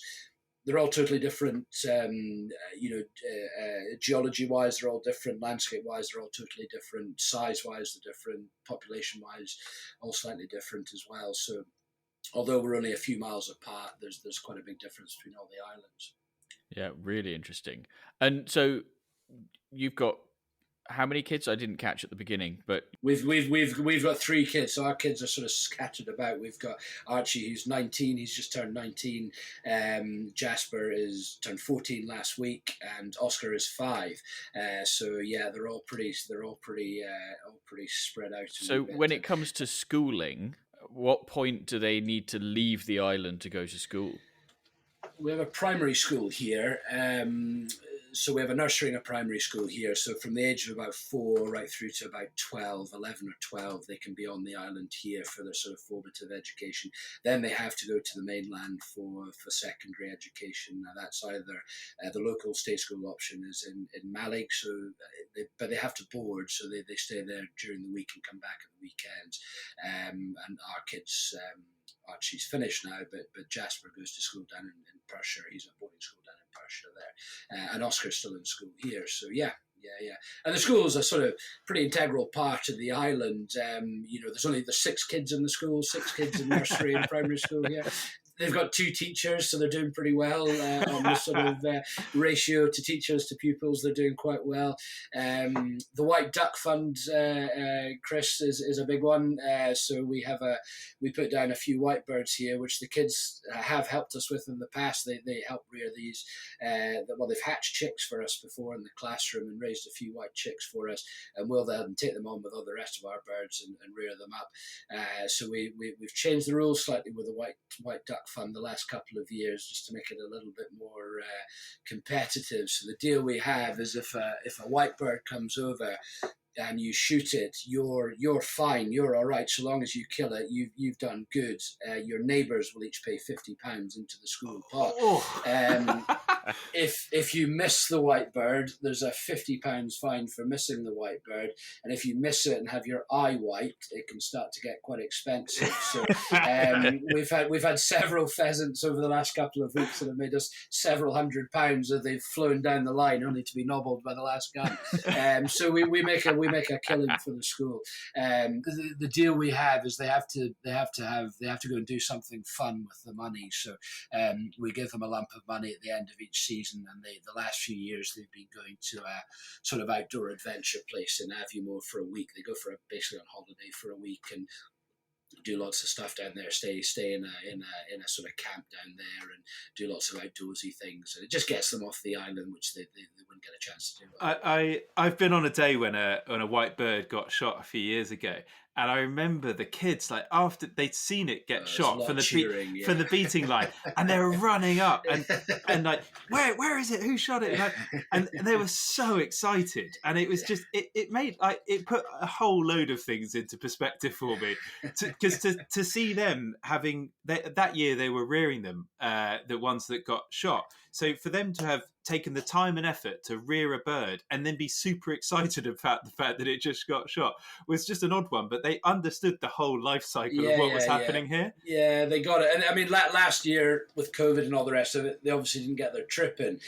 they're all totally different. Geology-wise, they're all different. Landscape-wise, they're all totally different. Size-wise, they're different. Population-wise, all slightly different as well. So, although we're only a few miles apart, there's quite a big difference between all the islands. Yeah, really interesting. And so, you've got how many kids? I didn't catch at the beginning, but we've got 3 kids. So our kids are sort of scattered about. We've got Archie, who's 19. He's just turned 19. Jasper is turned 14 last week, and Oscar is 5. So yeah, they're all pretty spread out. So when it comes to schooling, what point do they need to leave the island to go to school? We have a primary school here. So we have a nursery and a primary school here. So from the age of about 4 right through to about 11 or 12, they can be on the island here for their sort of formative education. Then they have to go to the mainland for secondary education. Now that's either the local state school option is in Malik, but they have to board, so they stay there during the week and come back at the weekends. And our kids, Archie's finished now, but Jasper goes to school down in Perthshire. He's at boarding school down in Perthshire there, and Oscar's still in school here. So yeah. And the school's a sort of pretty integral part of the island. There's 6 kids in the school, 6 kids in nursery and primary school here. They've got 2 teachers, so they're doing pretty well on the sort of ratio to teachers to pupils. They're doing quite well. The White Duck Fund, Chris, is a big one. So we put down a few white birds here, which the kids have helped us with in the past. They help rear these. They've hatched chicks for us before in the classroom and raised a few white chicks for us, and we'll then take them on with all the rest of our birds and rear them up. So we've changed the rules slightly with the White Duck Fund the last couple of years, just to make it a little bit more competitive. So the deal we have is if a white bird comes over and you shoot it, you're fine, you're all right, so long as you kill it, you've done good. Your neighbours will each pay £50 into the school pot. If you miss the white bird, there's a £50 fine for missing the white bird, and if you miss it and have your eye white, it can start to get quite expensive. So we've had several pheasants over the last couple of weeks that have made us several £100s as they've flown down the line, only to be nobbled by the last gun. So we make a killing for the school. The deal we have is they have to go and do something fun with the money. So we give them a lump of money at the end of each each season, and the last few years they've been going to a sort of outdoor adventure place in Aviemore for a week. They go basically on holiday for a week and do lots of stuff down there, stay in a sort of camp down there, and do lots of outdoorsy things, and it just gets them off the island, which they wouldn't get a chance to do. I've been on a day when a white bird got shot a few years ago, and I remember the kids, like, after they'd seen it get shot from the beating line, and they were running up and like, where is it? Who shot it? And they were so excited, and it was just it made, like, it put a whole load of things into perspective for me, because to see them having that year they were rearing them, the ones that got shot. So for them to have taken the time and effort to rear a bird and then be super excited about the fact that it just got shot was just an odd one, but they understood the whole life cycle of what was happening here. Yeah, they got it. And I mean, last year with COVID and all the rest of it, they obviously didn't get their trip in.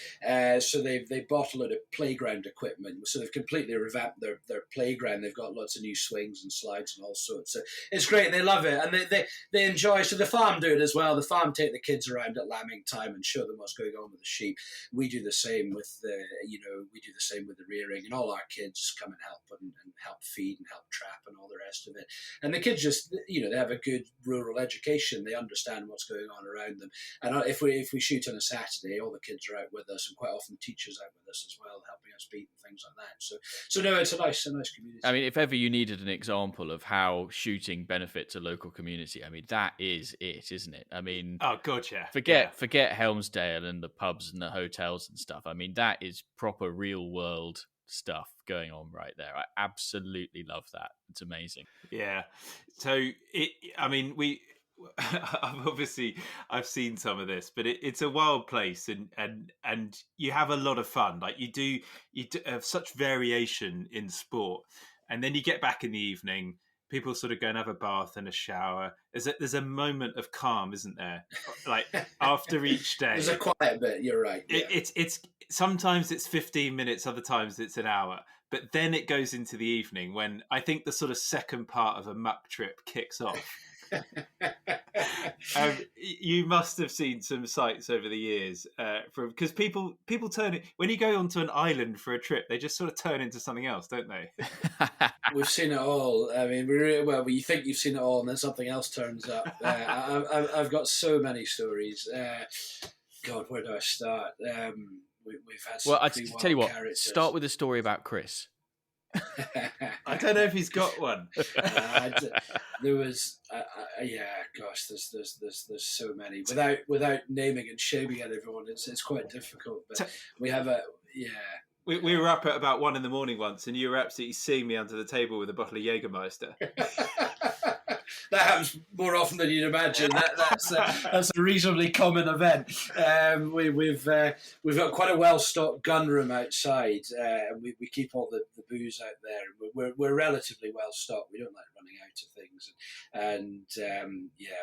So they bought a load of playground equipment. So they've completely revamped their playground. They've got lots of new swings and slides and all sorts. So it's great. They love it. And they enjoy. So the farm do it as well. The farm take the kids around at lambing time and show them what's going on with the sheep. We do the same with the rearing, and all our kids come and help and help feed and help trap and all the rest of it. And the kids just, they have a good rural education. They understand what's going on around them. And if we shoot on a Saturday, all the kids are out with us, and quite often teachers out with us as well, helping us beat and things like that. So no, it's a nice community. I mean, if ever you needed an example of how shooting benefits a local community, I mean, that is it, isn't it? I mean, oh god, yeah. Forget Helmsdale and the pubs and the hotels and stuff. I mean, that is proper real world stuff going on right there. I absolutely love that. It's amazing. Yeah. So I've seen some of this, but it's a wild place, and you have a lot of fun. Like you do have such variation in sport, and then you get back in the evening. People sort of go and have a bath and a shower. There's a moment of calm, isn't there? Like after each day, there's a quiet bit. You're right. Yeah. It's sometimes it's 15 minutes, other times it's an hour. But then it goes into the evening when I think the sort of second part of a muck trip kicks off. You must have seen some sights over the years, because people turn it, when you go onto an island for a trip, they just sort of turn into something else, don't they? We've seen it all. I mean, you think you've seen it all, and then something else turns up. I've got so many stories. God, where do I start? We've had some I tell you what, characters. Start with a story about Chris. I don't know if he's got one. There was, gosh, there's so many. Without naming and shaming at everyone, it's quite difficult. But we have We were up at about 1 a.m. once, and you were absolutely seeing me under the table with a bottle of Jägermeister. That happens more often than you'd imagine. That's a reasonably common event. We've got quite a well-stocked gun room outside. We keep all the booze out there. We're relatively well-stocked. We don't like running out of things. And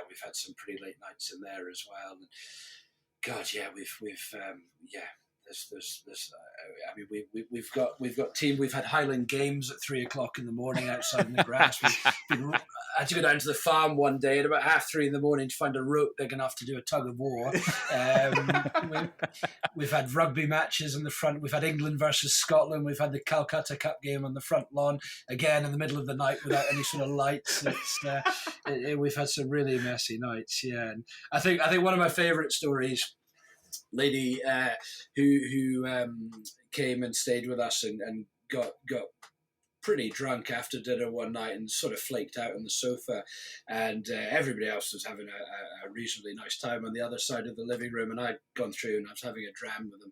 we've had some pretty late nights in there as well. And God, yeah, we've got team. We've had Highland Games at 3:00 in the morning outside in the grass. I had to go down to the farm one day at about 3:30 in the morning to find a rope big enough to do a tug of war. We've had rugby matches in the front. We've had England versus Scotland. We've had the Calcutta Cup game on the front lawn again in the middle of the night without any sort of lights. We've had some really messy nights. Yeah, and I think one of my favourite stories. Lady who came and stayed with us and got pretty drunk after dinner one night and sort of flaked out on the sofa, and everybody else was having a reasonably nice time on the other side of the living room, and I'd gone through and I was having a dram with them,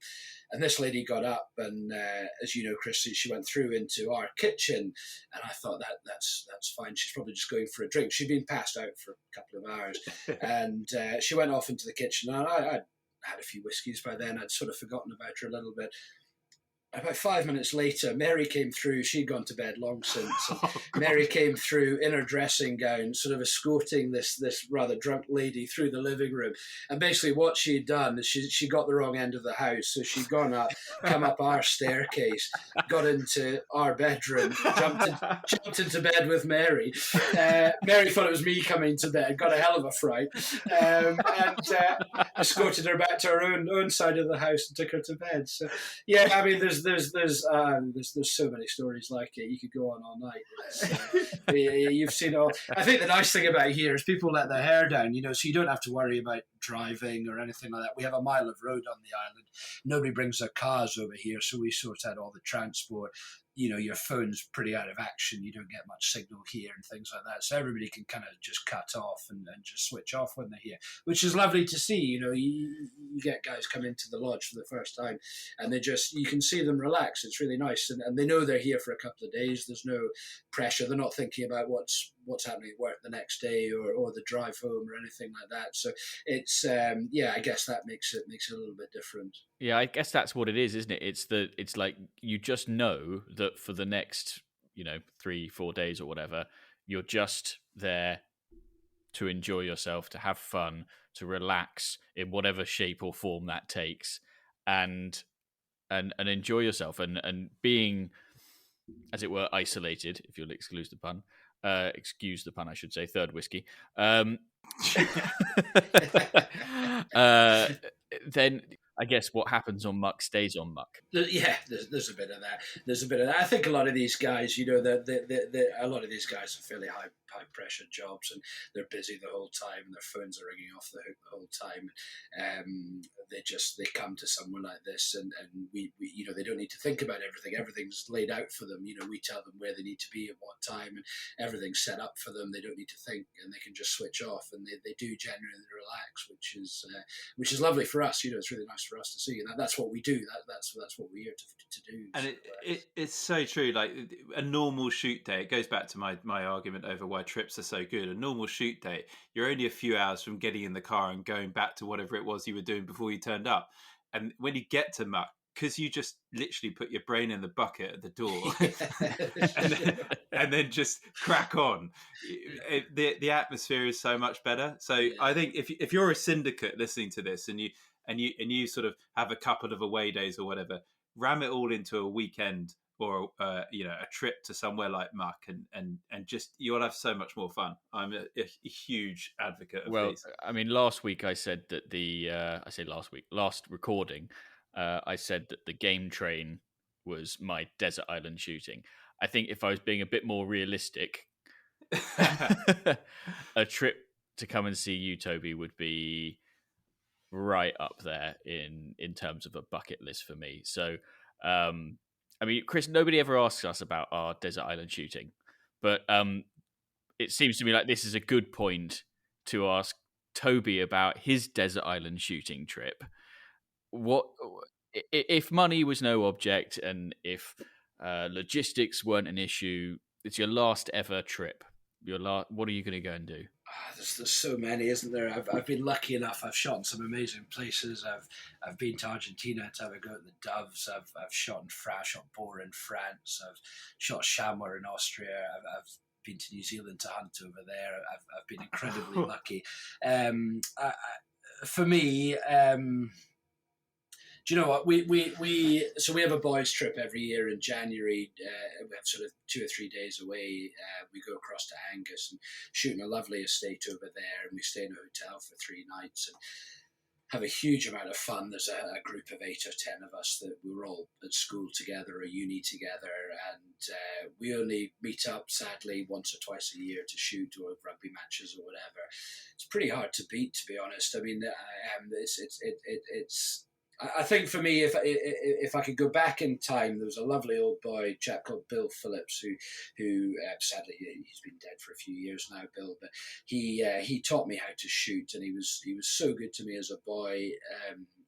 and this lady got up and as you know, Chris, she went through into our kitchen, and I thought that's fine, she's probably just going for a drink. She'd been passed out for a couple of hours and she went off into the kitchen, and I had a few whiskies by then. I'd sort of forgotten about her a little bit. about 5 minutes later, Mary came through. She'd gone to bed long since. And Oh, God. Mary came through in her dressing gown, sort of escorting this rather drunk lady through the living room. And basically, what she'd done is she got the wrong end of the house, so she'd gone up, come up our staircase, got into our bedroom, jumped into bed with Mary. Mary thought it was me coming to bed, got a hell of a fright, and escorted her back to her own side of the house and took her to bed. So yeah, I mean, there's so many stories like it. You could go on all night. You've seen all. I think the nice thing about here is people let their hair down, so you don't have to worry about driving or anything like that. We have a mile of road on the island. Nobody brings their cars over here, so we sort out all the transport. Your phone's pretty out of action. You don't get much signal here and things like that. So everybody can kind of just cut off and just switch off when they're here, which is lovely to see. You get guys come into the lodge for the first time and you can see them relax. It's really nice. And they know they're here for a couple of days. There's no pressure. They're not thinking about what's happening at work the next day or the drive home or anything like that. So it's, I guess that makes it a little bit different. Yeah, I guess that's what it is, isn't it? It's like you just know that for the next, 3-4 days or whatever, you're just there to enjoy yourself, to have fun, to relax in whatever shape or form that takes, and enjoy yourself and being, as it were, isolated, if you'll excuse the pun, I should say, third whiskey. Then I guess what happens on Muck stays on Muck. Yeah, there's a bit of that. There's a bit of that. I think a lot of these guys, a lot of these guys are fairly high pressure jobs, and they're busy the whole time, and their phones are ringing off the hook the whole time. They come to somewhere like this, and we they don't need to think about everything. Everything's laid out for them. We tell them where they need to be at what time, and everything's set up for them. They don't need to think, and they can just switch off, and they do genuinely relax, which is lovely for us. It's really nice for us to see, and that's what we do. That's what we're here to do. And it's so true. Like a normal shoot day, it goes back to my argument over why trips are so good. A normal shoot day, you're only a few hours from getting in the car and going back to whatever it was you were doing before you turned up. And when you get to Muck, because you just literally put your brain in the bucket at the door and then just crack on, the atmosphere is so much better. So yeah. I think if you're a syndicate listening to this and you sort of have a couple of away days or whatever, ram it all into a weekend or a trip to somewhere like Muck, and just you'll have so much more fun. I'm a huge advocate of these. I mean, last week I said that last recording, I said that the game train was my desert island shooting. I think if I was being a bit more realistic, a trip to come and see you, Toby, would be right up there in terms of a bucket list for me. So, I mean, Chris, nobody ever asks us about our desert island shooting, but it seems to me like this is a good point to ask Toby about his desert island shooting trip. What if money was no object and if logistics weren't an issue? It's your last ever trip. What are you going to go and do? There's so many, isn't there? I've been lucky enough. I've shot in some amazing places. I've been to Argentina to have a go at the doves. I've shot in France, shot boar in France. I've shot chamois in Austria. I've been to New Zealand to hunt over there. I've been incredibly lucky. For me, do you know what we have a boys trip every year in January. We have sort of 2 or 3 days away. We go across to Angus and shoot in a lovely estate over there, and we stay in a hotel for 3 nights and have a huge amount of fun. There's a group of 8 or 10 of us that we were all at school together or uni together, and we only meet up sadly once or twice a year to shoot or rugby matches or whatever. It's pretty hard to beat, to be honest. I mean, it's I think for me, if I could go back in time, there was a lovely old boy chap called Bill Phillips who sadly he's been dead for a few years now, Bill. But he taught me how to shoot, and he was so good to me as a boy.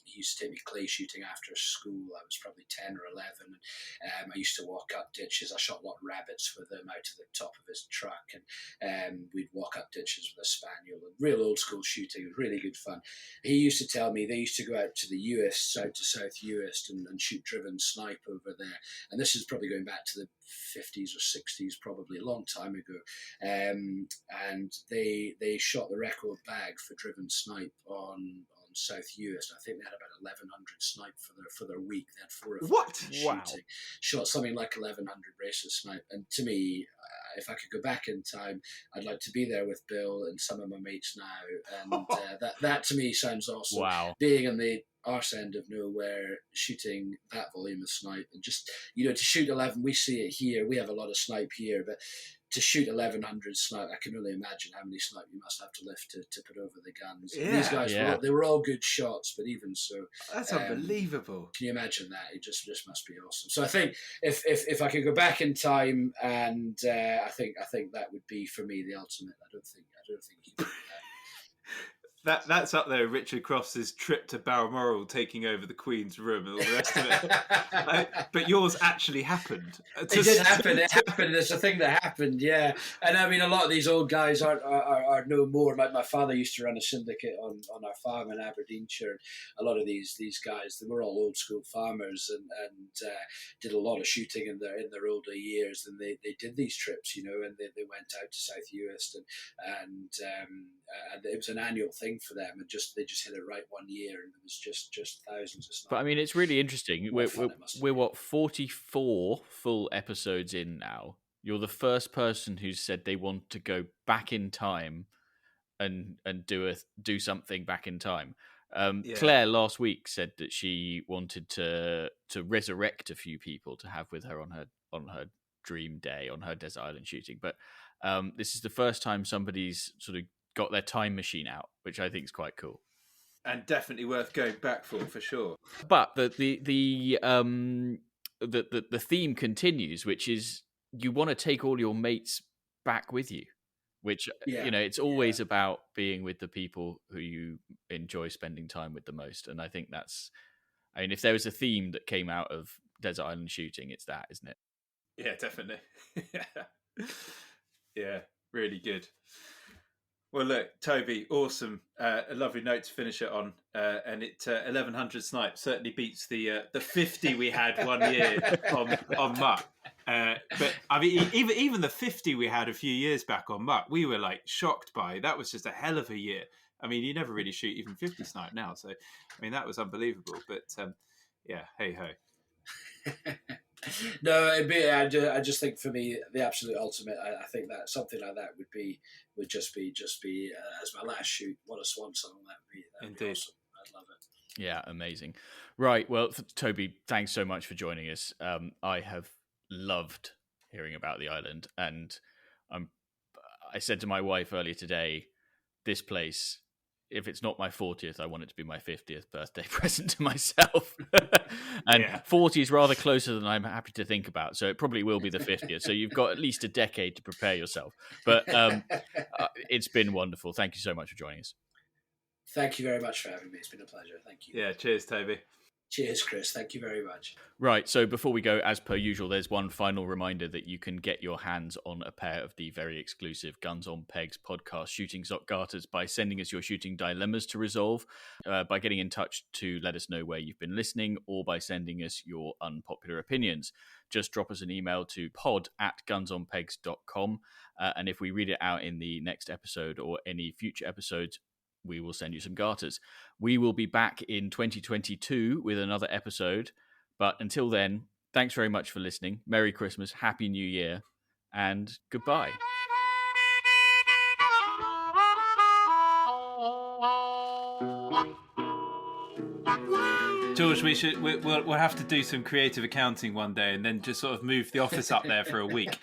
he used to take me clay shooting after school. I was probably 10 or 11. I used to walk up ditches. I shot a lot of rabbits with him out of the top of his truck, and we'd walk up ditches with a spaniel. And real old school shooting. It was really good fun. He used to tell me they used to go out to the Uist, out to South Uist, and shoot driven snipe over there. And this is probably going back to the 50s or 60s, probably a long time ago. And they shot the record bag for driven snipe on South Uist. I think they had about 1,100 snipe for their week. They had 4 or 5 shooting. Wow. Shot something like 1,100 braces snipe. And to me, if I could go back in time, I'd like to be there with Bill and some of my mates now. And that to me sounds awesome. Wow. Being in the arse end of nowhere, shooting that volume of snipe, and just, to shoot 11, we see it here. We have a lot of snipe here, but to shoot 1,100 snipe, I can only imagine how many snipe you must have to lift to put over the guns. Yeah, these guys, they were all good shots, but even so, that's unbelievable. Can you imagine that? It just must be awesome. So I think if I could go back in time, and I think that would be for me the ultimate. I don't think he could do that. That's up there. Richard Cross's trip to Balmoral, taking over the Queen's room, and all the rest of it. But yours actually happened. It did happen. It happened. It's a thing that happened. Yeah, and I mean, a lot of these old guys are no more. My father used to run a syndicate on our farm in Aberdeenshire. A lot of these guys, they were all old school farmers and did a lot of shooting in their older years. And they did these trips, and they went out to South Uist and it was an annual thing for them, and they just hit it right one year, and it was just thousands of snipe. But I mean, it's really interesting. We're what, 44 full episodes in now. You're the first person who said they want to go back in time and do something back in time. Claire last week said that she wanted to resurrect a few people to have with her on her dream day, on her desert island shooting. But this is the first time somebody's sort of got their time machine out, which I think is quite cool, and definitely worth going back for sure. But the theme continues, which is you want to take all your mates back with you, which it's always about being with the people who you enjoy spending time with the most. And I think if there was a theme that came out of desert island shooting, it's that, isn't it? Yeah, definitely. Yeah, really good. Well, look, Toby, awesome. A lovely note to finish it on. And 1,100 snipe certainly beats the 50 we had one year on Muck. But I mean, even the 50 we had a few years back on Muck, we were like shocked by. That was just a hell of a year. I mean, you never really shoot even 50 snipe now. So, I mean, that was unbelievable. But hey ho. No, I just think for me the absolute ultimate. I think that something like that would just be as my last shoot. What a swan song that would be. That'd be awesome. I'd love it. Yeah, amazing. Right, well, Toby, thanks so much for joining us. I have loved hearing about the island, and I said to my wife earlier today, this place, if it's not my 40th, I want it to be my 50th birthday present to myself. And 40 is rather closer than I'm happy to think about. So it probably will be the 50th. So you've got at least a decade to prepare yourself. But it's been wonderful. Thank you so much for joining us. Thank you very much for having me. It's been a pleasure. Thank you. Yeah, cheers, Toby. Cheers, Chris. Thank you very much. Right, so before we go, as per usual, there's one final reminder that you can get your hands on a pair of the very exclusive Guns on Pegs podcast shooting sock garters by sending us your shooting dilemmas to resolve, by getting in touch to let us know where you've been listening, or by sending us your unpopular opinions. Just drop us an email to pod@gunsonpegs.com, and if we read it out in the next episode or any future episodes, we will send you some garters. We will be back in 2022 with another episode. But until then, thanks very much for listening. Merry Christmas, Happy New Year, and goodbye. George, we'll have to do some creative accounting one day and then just sort of move the office up there for a week.